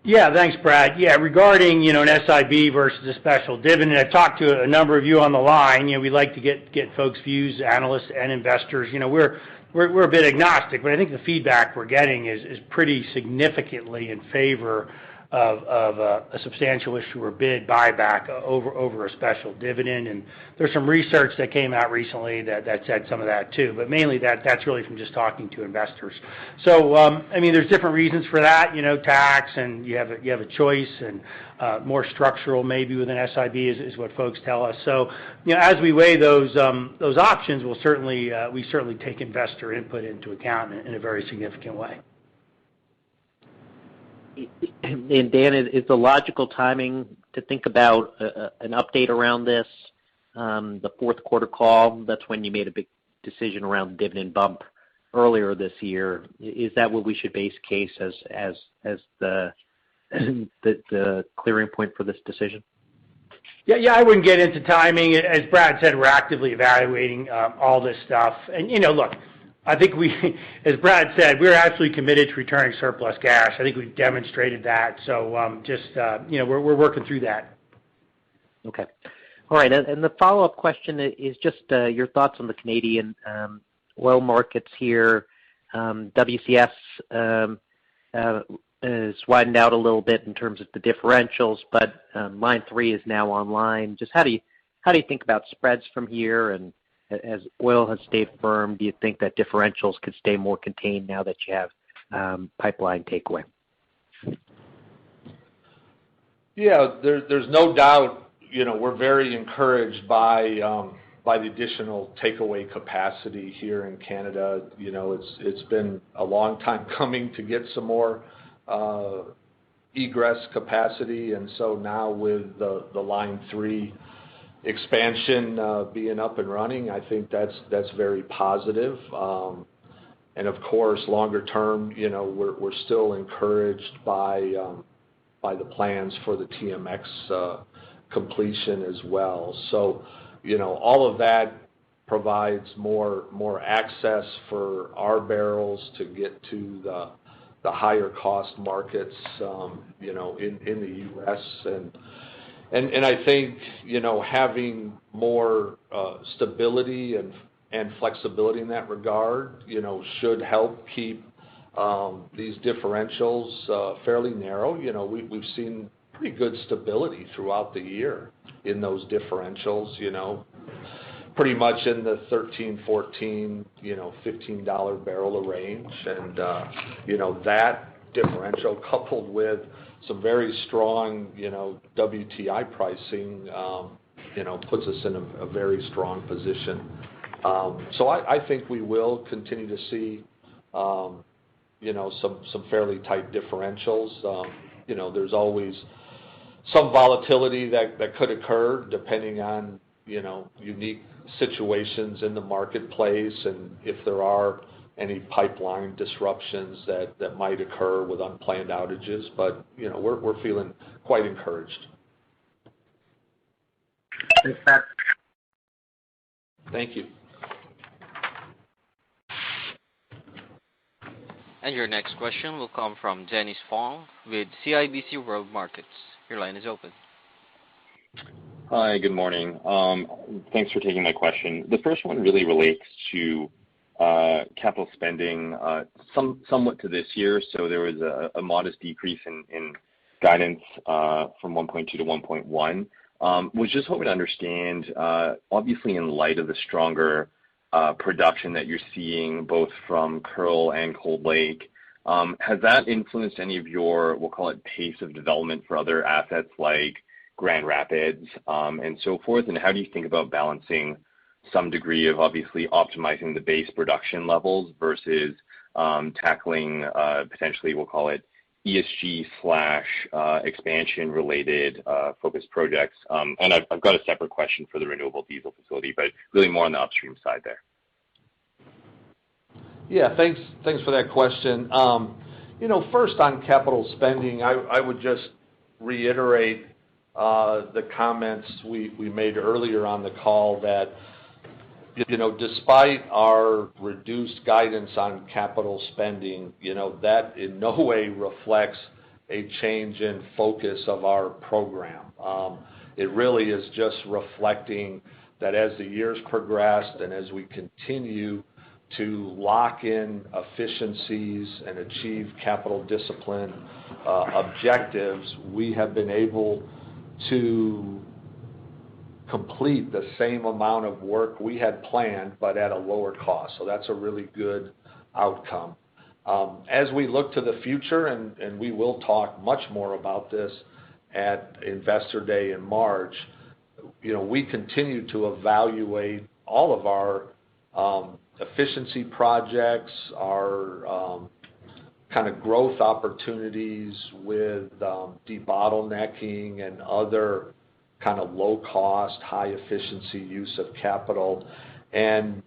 Yeah, thanks, Brad. Yeah, regarding, an SIB versus a special dividend, I've talked to a number of you on the line. We like to get folks' views, analysts and investors. We're a bit agnostic, but I think the feedback we're getting is pretty significantly in favor of a substantial issuer bid buyback over a special dividend. And there's some research that came out recently that said some of that too, but mainly that's really from just talking to investors. So, there's different reasons for that, tax, and you have a choice, and more structural maybe with an SIB is what folks tell us. So, as we weigh those options, we certainly take investor input into account in a very significant way.
And Dan, is the logical timing to think about an update around this, the fourth quarter call? That's when you made a big decision around the dividend bump earlier this year. Is that what we should base case as the clearing point for this decision?
Yeah, I wouldn't get into timing. As Brad said, we're actively evaluating all this stuff. And, look, I think as Brad said, we're absolutely committed to returning surplus cash. I think we've demonstrated that. So we're working through that.
Okay. All right. And the follow-up question is just your thoughts on the Canadian oil markets here. WCS is widened out a little bit in terms of the differentials, but Line 3 is now online. Just how do you think about spreads from here? And as oil has stayed firm, do you think that differentials could stay more contained now that you have pipeline takeaway?
Yeah, there's no doubt, we're very encouraged by the additional takeaway capacity here in Canada. It's been a long time coming to get some more egress capacity, and so now with the Line 3 expansion being up and running, I think that's very positive. And of course, longer term, we're still encouraged by the plans for the TMX completion as well. So, all of that provides more access for our barrels to get to the higher cost markets, in the U.S. And I think, having more stability and flexibility in that regard, should help keep these differentials fairly narrow. We've seen pretty good stability throughout the year in those differentials, pretty much in the $13, $14, $15 barrel range. And, that differential coupled with some very strong, WTI pricing, puts us in a very strong position. So I think we will continue to see, some fairly tight differentials. There's always some volatility that could occur depending on, unique situations in the marketplace and if there are any pipeline disruptions that might occur with unplanned outages. But, we're feeling quite encouraged.
Thanks, Pat.
Thank you.
And your next question will come from Dennis Fong with CIBC World Markets. Your line is open.
Hi, good morning. Thanks for taking my question. The first one really relates to capital spending, somewhat to this year. So there was a modest decrease in guidance from 1.2 to 1.1. Was just hoping to understand, obviously in light of the stronger production that you're seeing both from Kearl and Cold Lake, has that influenced any of your, we'll call it, pace of development for other assets like Grand Rapids and so forth? And how do you think about balancing some degree of obviously optimizing the base production levels versus tackling potentially, we'll call it, ESG/expansion related focused projects? And I've got a separate question for the renewable diesel facility, but really more on the upstream side there.
Yeah, thanks for that question. First on capital spending, I would just reiterate the comments we made earlier on the call that, despite our reduced guidance on capital spending, that in no way reflects a change in focus of our program. It really is just reflecting that as the years progressed and as we continue to lock in efficiencies and achieve capital discipline objectives, we have been able to complete the same amount of work we had planned, but at a lower cost. So that's a really good outcome. As we look to the future, and we will talk much more about this at Investor Day in March, we continue to evaluate all of our efficiency projects, our kind of growth opportunities with debottlenecking and other kind of low-cost, high-efficiency use of capital. And,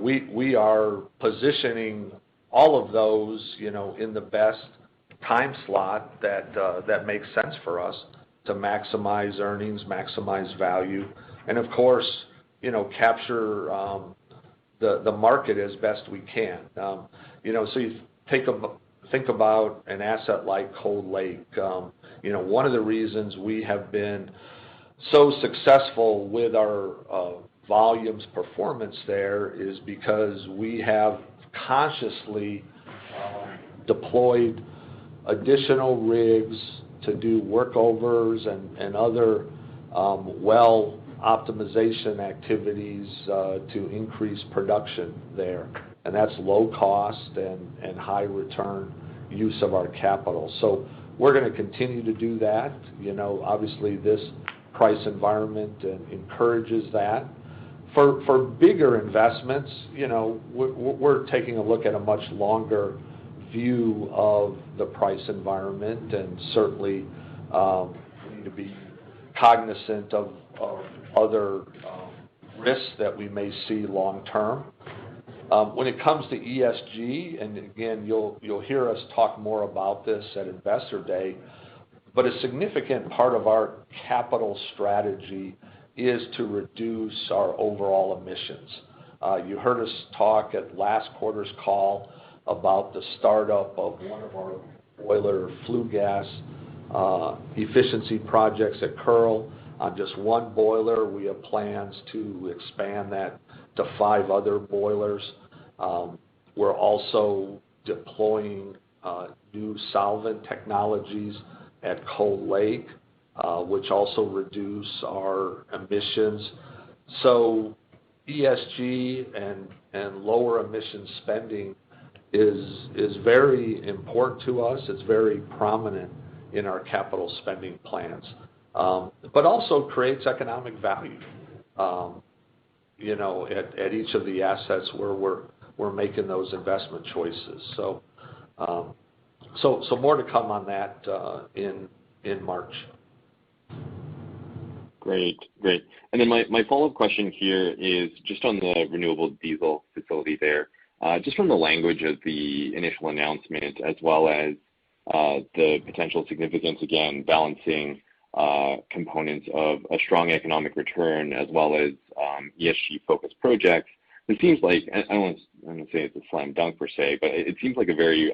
we are positioning all of those, in the best time slot that makes sense for us to maximize earnings, maximize value, and, of course, capture the market as best we can. So you think about an asset like Cold Lake. One of the reasons we have been so successful with our volumes performance there is because we have consciously deployed additional rigs to do workovers and other well optimization activities to increase production there. And that's low cost and high return use of our capital. So we're going to continue to do that. Obviously this price environment encourages that. For bigger investments, we're taking a look at a much longer view of the price environment, and certainly we need to be cognizant of other risks that we may see long term. When it comes to ESG, and again, you'll hear us talk more about this at Investor Day, but a significant part of our capital strategy is to reduce our overall emissions. You heard us talk at last quarter's call about the startup of one of our boiler flue gas efficiency projects at Kearl. On just one boiler, we have plans to expand that to 5 other boilers. We're also deploying new solvent technologies at Cold Lake, which also reduce our emissions. So ESG and lower emission spending is very important to us. It's very prominent in our capital spending plans, but also creates economic value. At each of the assets where we're making those investment choices. So more to come on that in March.
Great. And then my follow-up question here is just on the renewable diesel facility there. Just from the language of the initial announcement, as well as the potential significance, again, balancing components of a strong economic return as well as ESG-focused projects. It seems like, I don't want to say it's a slam dunk per se, but it seems like a very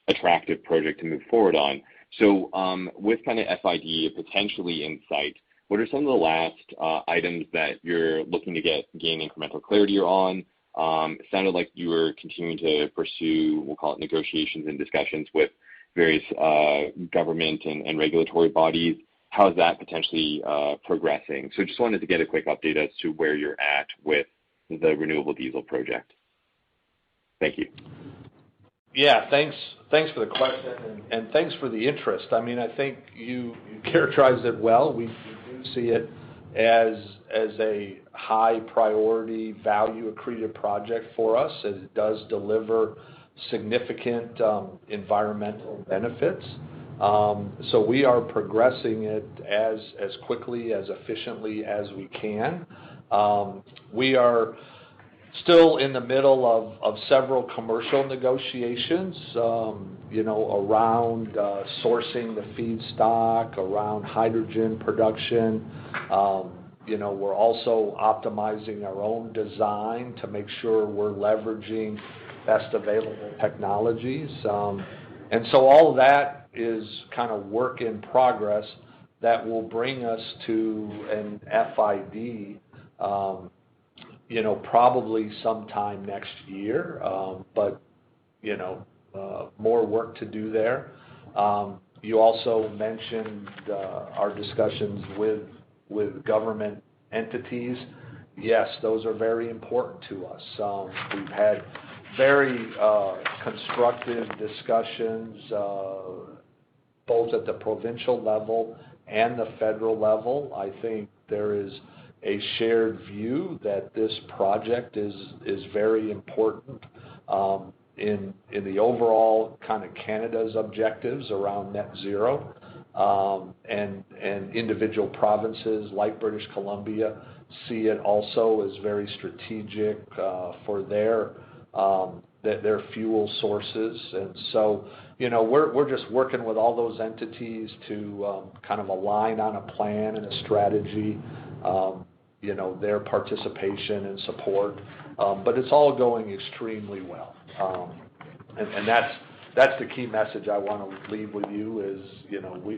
attractive project to move forward on. So with kind of FID potentially in sight, what are some of the last items that you're looking to gain incremental clarity on? It sounded like you were continuing to pursue, we'll call it negotiations and discussions with various government and regulatory bodies. How is that potentially progressing? So just wanted to get a quick update as to where you're at with the renewable diesel project. Thank you.
Yeah, thanks for the question, and thanks for the interest. I mean, I think you characterized it well. We do see it as a high priority, value accretive project for us, as it does deliver significant environmental benefits. So we are progressing it as quickly, as efficiently as we can. We are still in the middle of several commercial negotiations, around sourcing the feedstock, around hydrogen production. We're also optimizing our own design to make sure we're leveraging best available technologies. And so all of that is kind of work in progress that will bring us to an FID, probably sometime next year, but more work to do there. You also mentioned our discussions with government entities. Yes, those are very important to us. We've had very constructive discussions both at the provincial level and the federal level. I think there is a shared view that this project is very important in the overall kind of Canada's objectives around net zero, and individual provinces like British Columbia see it also as very strategic for their fuel sources. And so we're just working with all those entities to kind of align on a plan and a strategy, their participation and support, but it's all going extremely well. And that's the key message I want to leave with you is,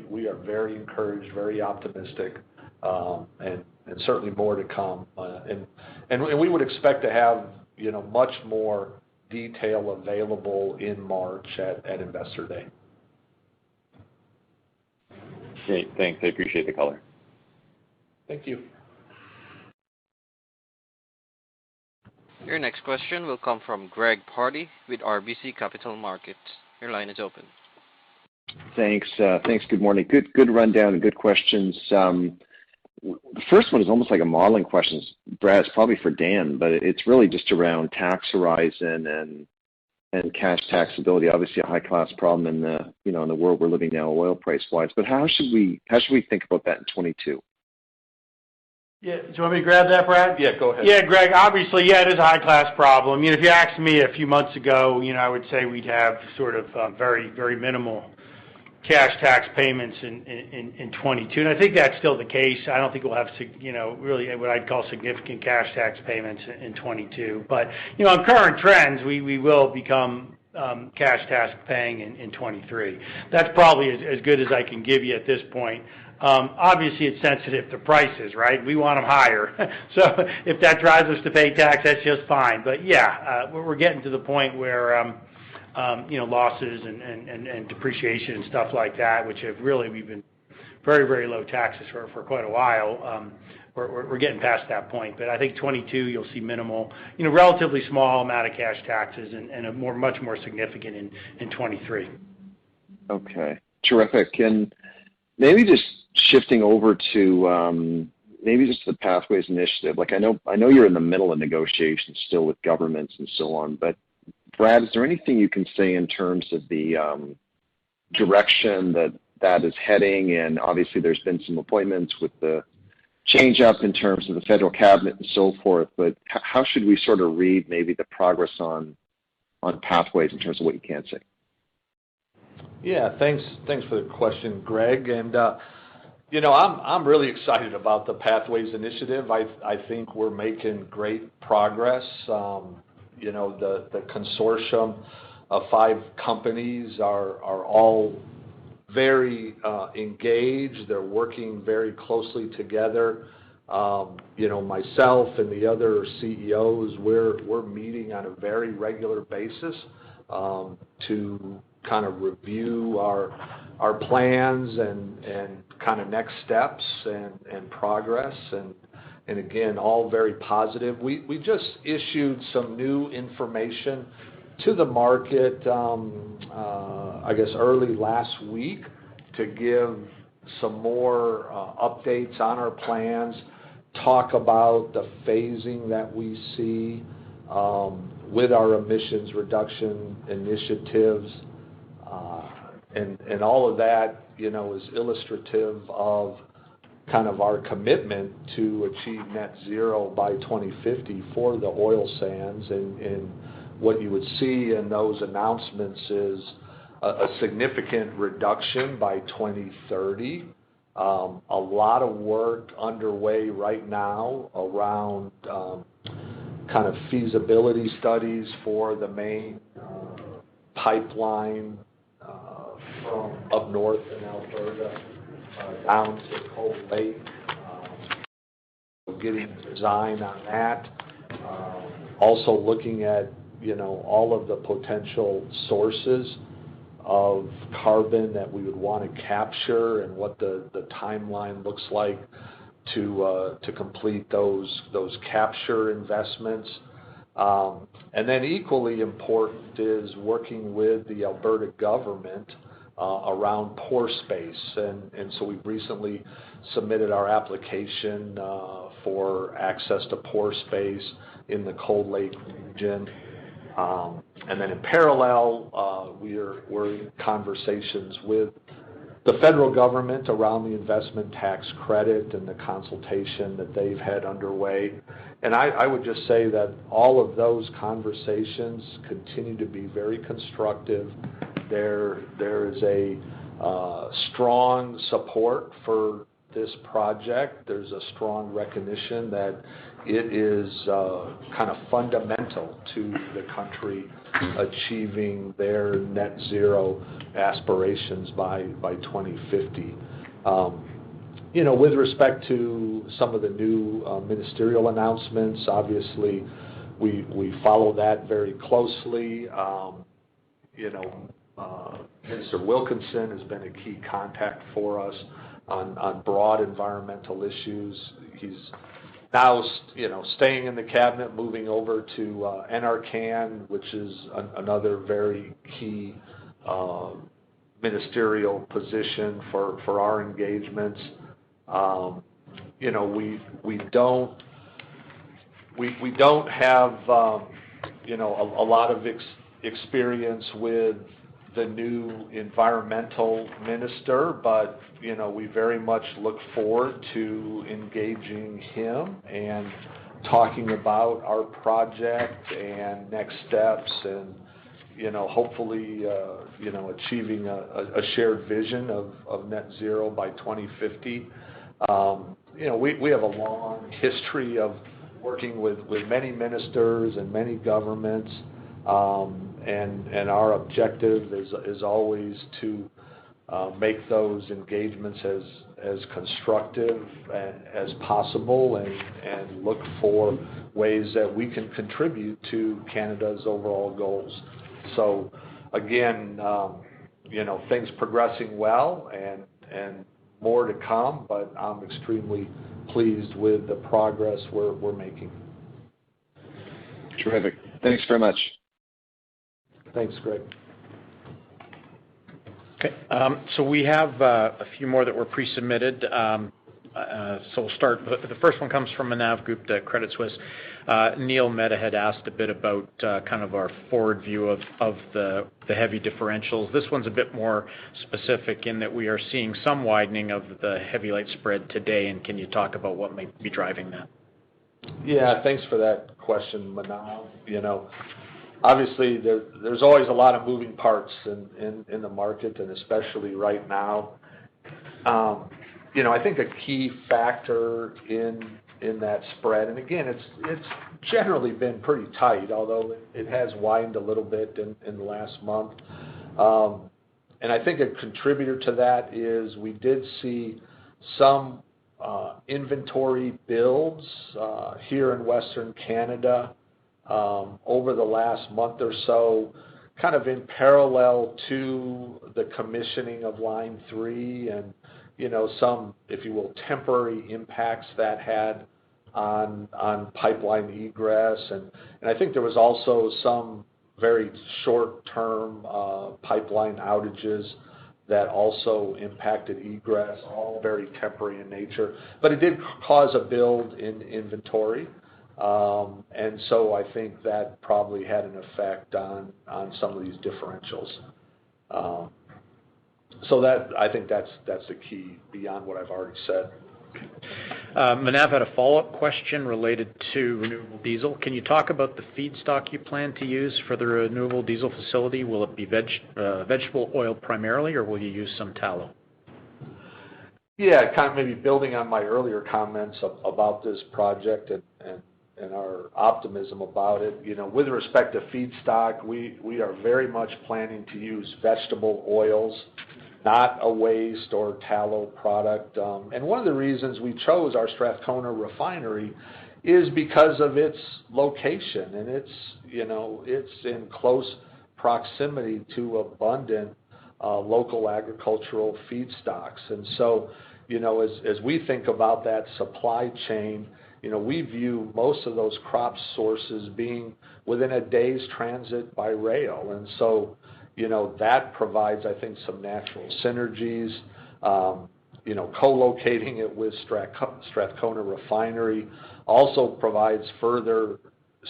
we are very encouraged, very optimistic, and certainly more to come. And we would expect to have, much more detail available in March at Investor Day.
Great, thanks. I appreciate the color.
Thank you.
Your next question will come from Greg Pardy with RBC Capital Markets. Your line is open.
Thanks. Good morning. Good rundown and good questions. The first one is almost like a modeling question. Brad, it's probably for Dan, but it's really just around tax horizon and cash taxability. Obviously, a high-class problem in the world we're living now, oil price-wise. But how should we think about that in 22?
Yeah, do you want me to grab that, Brad?
Yeah, go ahead.
Yeah, Greg, obviously, it is a high-class problem. If you asked me a few months ago, I would say we'd have sort of very, very minimal cash tax payments in 22, and I think that's still the case. I don't think we'll have, really what I'd call significant cash tax payments in 22. But, on current trends, we will become cash tax paying in 23. That's probably as good as I can give you at this point. Obviously, it's sensitive to prices, right? We want them higher. So if that drives us to pay tax, that's just fine. But yeah, we're getting to the point where, losses and depreciation and stuff like that, which have really, we've been very, very low taxes for quite a while. we're getting past that point. But I think 22 you'll see minimal, relatively small amount of cash taxes, and a much more significant in 23.
Okay, terrific. And maybe just shifting over to maybe just the Pathways Initiative. Like I know you're in the middle of negotiations still with governments and so on, but Brad, is there anything you can say in terms of the direction that is heading? And obviously there's been some appointments with the change up in terms of the federal cabinet and so forth, but how should we sort of read maybe the progress on Pathways in terms of what you can say?
Yeah, thanks for the question, Greg. And I'm really excited about the Pathways Initiative. I think we're making great progress. The consortium of 5 companies are all very engaged. They're working very closely together. Myself and the other CEOs, we're meeting on a very regular basis to kind of review our plans and kind of next steps and progress, and again, all very positive. We just issued some new information to the market, I guess early last week, to give some more updates on our plans, talk about the phasing that we see with our emissions reduction initiatives, and all of that, is illustrative of kind of our commitment to achieve net zero by 2050 for the oil sands. And what you would see in those announcements is a significant reduction by 2030. A lot of work underway right now around kind of feasibility studies for the main pipeline from up north in Alberta down to Cold Lake. Getting design on that. Also looking at all of the potential sources of carbon that we would want to capture and what the timeline looks like to complete those capture investments. And then equally important is working with the Alberta government around pore space. And so we've recently submitted our application for access to pore space in the Cold Lake region. And then in parallel, we're in conversations with the federal government around the investment tax credit and the consultation that they've had underway. And I would just say that all of those conversations continue to be very constructive. There is a strong support for this project. There's a strong recognition that it is kind of fundamental to the country achieving their net zero aspirations by 2050. With respect to some of the new ministerial announcements, obviously we follow that very closely. Minister Wilkinson has been a key contact for us on broad environmental issues. He's now, staying in the cabinet, moving over to NRCan, which is another very key ministerial position for our engagements. We don't have a lot of experience with the new environmental minister, but we very much look forward to engaging him and talking about our project and next steps, and hopefully achieving a shared vision of net zero by 2050. We have a long history of working with many ministers and many governments. And our objective is always to make those engagements as constructive as possible, and look for ways that we can contribute to Canada's overall goals. So again, things progressing well, and more to come, but I'm extremely pleased with the progress we're making.
Terrific. Thanks very much.
Thanks, Greg.
Okay, so we have a few more that were pre-submitted. So we'll start. The first one comes from Manav Gupta at Credit Suisse. Neil Mehta had asked a bit about kind of our forward view of the heavy differentials. This one's a bit more specific in that we are seeing some widening of the heavy light spread today, and can you talk about what might be driving that?
Yeah, thanks for that question, Manav. Obviously there's always a lot of moving parts in the market, and especially right now. I think a key factor in that spread, and again, it's generally been pretty tight, although it has widened a little bit in the last month. And I think a contributor to that is we did see some inventory builds here in Western Canada over the last month or so, kind of in parallel to the commissioning of Line 3 and some, if you will, temporary impacts that had on pipeline egress. And I think there was also some very short-term pipeline outages that also impacted egress, all very temporary in nature. But it did cause a build in inventory. And so I think that probably had an effect on some of these differentials. So I think that's the key beyond what I've already said.
Manav had a follow-up question related to renewable diesel. Can you talk about the feedstock you plan to use for the renewable diesel facility? Will it be vegetable oil primarily, or will you use some tallow?
Yeah, kind of maybe building on my earlier comments about this project and our optimism about it. With respect to feedstock, we are very much planning to use vegetable oils, not a waste or tallow product. And one of the reasons we chose our Strathcona refinery is because of its location, and it's in close proximity to abundant local agricultural feedstocks. And so, as we think about that supply chain, we view most of those crop sources being within a day's transit by rail. And so, that provides, I think, some natural synergies. Co-locating it with Strathcona Refinery also provides further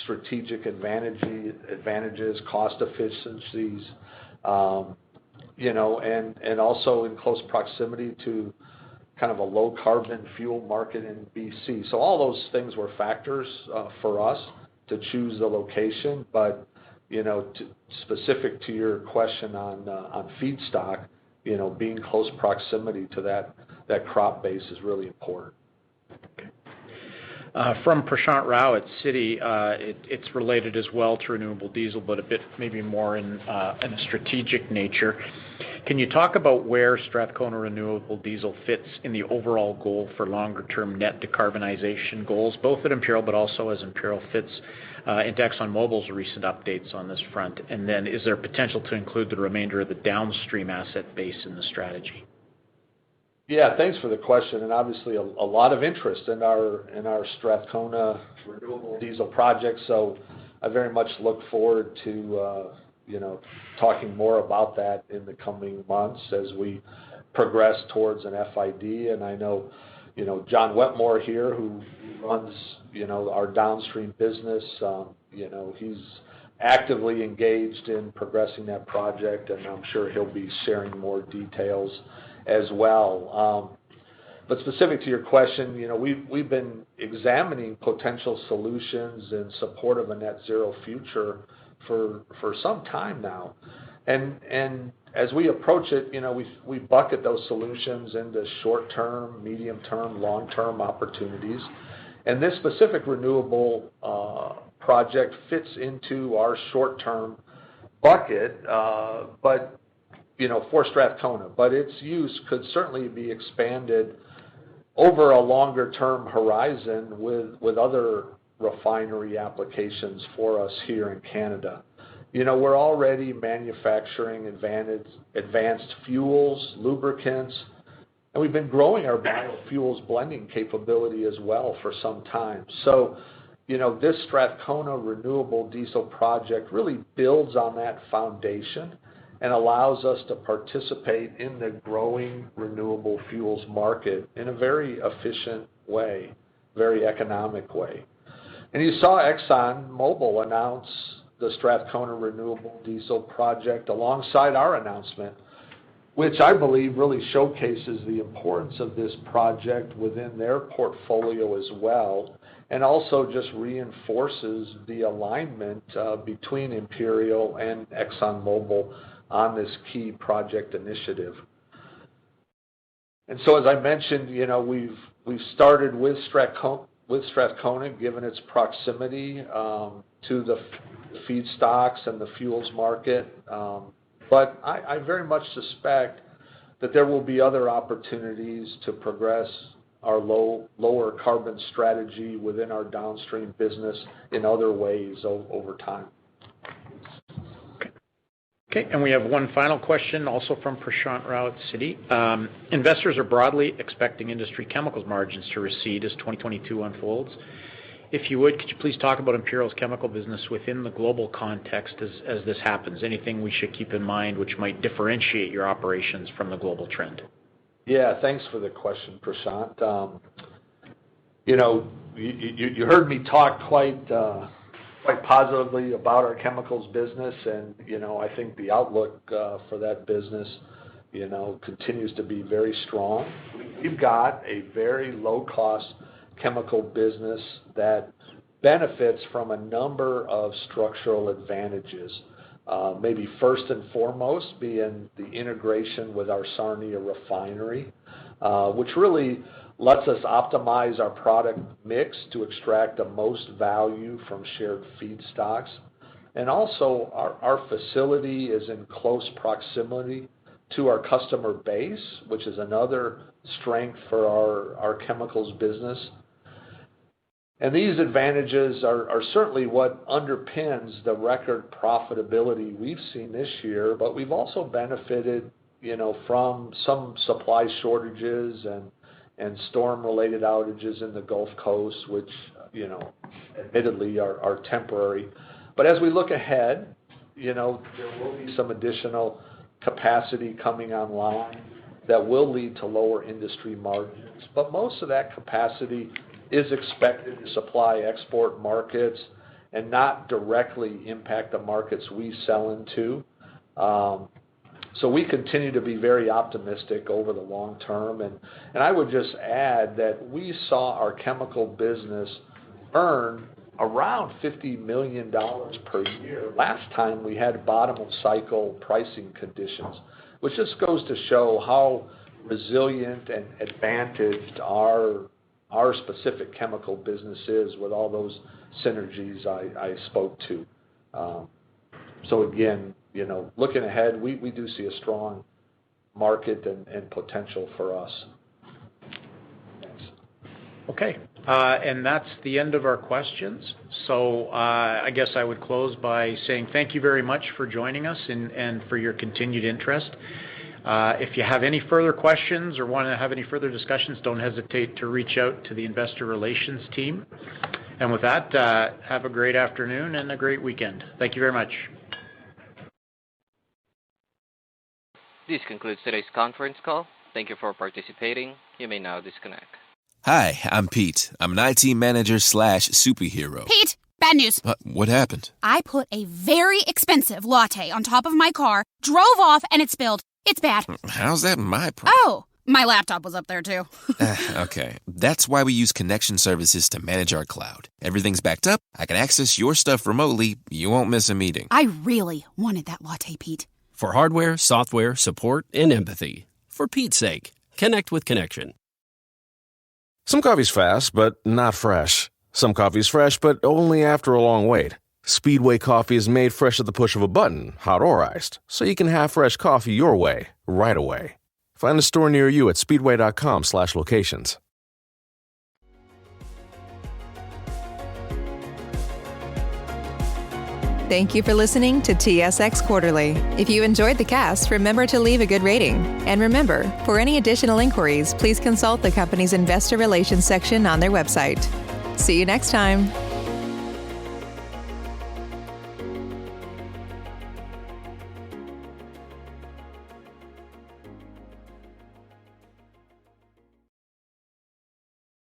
strategic advantages, cost efficiencies, and also in close proximity to kind of a low carbon fuel market in BC. So all those things were factors for us to choose the location, but specific to your question on feedstock, being close proximity to that crop base is really important.
Okay. From Prashant Rao at Citi, it's related as well to renewable diesel, but a bit maybe more in a strategic nature. Can you talk about where Strathcona Renewable Diesel fits in the overall goal for longer-term net decarbonization goals, both at Imperial but also as Imperial fits into ExxonMobil's recent updates on this front? And then is there potential to include the remainder of the downstream asset base in the strategy?
Yeah, thanks for the question, and obviously a lot of interest in our Strathcona Renewable Diesel project. So I very much look forward to talking more about that in the coming months as we progress towards an FID. And I know John Wetmore here, who runs our downstream business. He's actively engaged in progressing that project, and I'm sure he'll be sharing more details as well. But specific to your question, we've been examining potential solutions in support of a net zero future for some time now. And as we approach it, we bucket those solutions into short-term, medium-term, long-term opportunities. And this specific renewable project fits into our short-term bucket, but for Strathcona, but its use could certainly be expanded over a longer-term horizon with other refinery applications for us here in Canada. We're already manufacturing advanced fuels, lubricants, And we've been growing our biofuels blending capability as well for some time. So, this Strathcona renewable diesel project really builds on that foundation and allows us to participate in the growing renewable fuels market in a very efficient way, very economic way. And you saw ExxonMobil announce the Strathcona renewable diesel project alongside our announcement, which I believe really showcases the importance of this project within their portfolio as well, and also just reinforces the alignment between Imperial and ExxonMobil on this key project initiative. And so, as I mentioned, we've started with Strathcona, given its proximity to the feedstocks and the fuels market. But I very much suspect that there will be other opportunities to progress our lower carbon strategy within our downstream business in other ways over time.
Okay, and we have one final question, also from Prashant Rao at Citi. Investors are broadly expecting industry chemicals margins to recede as 2022 unfolds. If you would, could you please talk about Imperial's chemical business within the global context as this happens? Anything we should keep in mind which might differentiate your operations from the global trend?
Yeah, thanks for the question, Prashant. You heard me talk quite positively about our chemicals business, and I think the outlook for that business, continues to be very strong. We've got a very low-cost chemical business that benefits from a number of structural advantages. Maybe first and foremost being the integration with our Sarnia refinery, which really lets us optimize our product mix to extract the most value from shared feedstocks. And also, our facility is in close proximity to our customer base, which is another strength for our chemicals business. And these advantages are certainly what underpins the record profitability we've seen this year, but we've also benefited, from some supply shortages and storm-related outages in the Gulf Coast, which, admittedly are temporary. But as we look ahead, there will be some additional capacity coming online that will lead to lower industry margins. But most of that capacity is expected to supply export markets and not directly impact the markets we sell into. So we continue to be very optimistic over the long term. And I would just add that we saw our chemical business earn around $50 million per year last time we had bottom of cycle pricing conditions, which just goes to show how resilient and advantaged our specific chemical business is with all those synergies I spoke to. So again, looking ahead, we do see a strong market and potential for us. Thanks.
Okay, and that's the end of our questions. So I guess I would close by saying thank you very much for joining us and for your continued interest. If you have any further questions or want to have any further discussions, don't hesitate to reach out to the investor relations team. And with that, have a great afternoon and a great weekend. Thank you very much.
This concludes today's conference call. Thank you for participating. You may now disconnect.
Hi, I'm Pete. I'm an IT manager/superhero.
Pete, bad news.
What happened?
I put a very expensive latte on top of my car, drove off, and it spilled. It's bad.
How's that my problem?
Oh, my laptop was up there too.
Okay, that's why we use connection services to manage our cloud. Everything's backed up. I can access your stuff remotely. You won't miss a meeting.
I really wanted that latte, Pete.
For hardware, software, support, and empathy. For Pete's sake, connect with Connection.
Some coffee's fast, but not fresh. Some coffee's fresh, but only after a long wait. Speedway coffee is made fresh at the push of a button, hot or iced, so you can have fresh coffee your way, right away. Find a store near you at speedway.com/locations.
Thank you for listening to TSX Quarterly. If you enjoyed the cast, remember to leave a good rating. And remember, for any additional inquiries, please consult the company's investor relations section on their website. See you next time.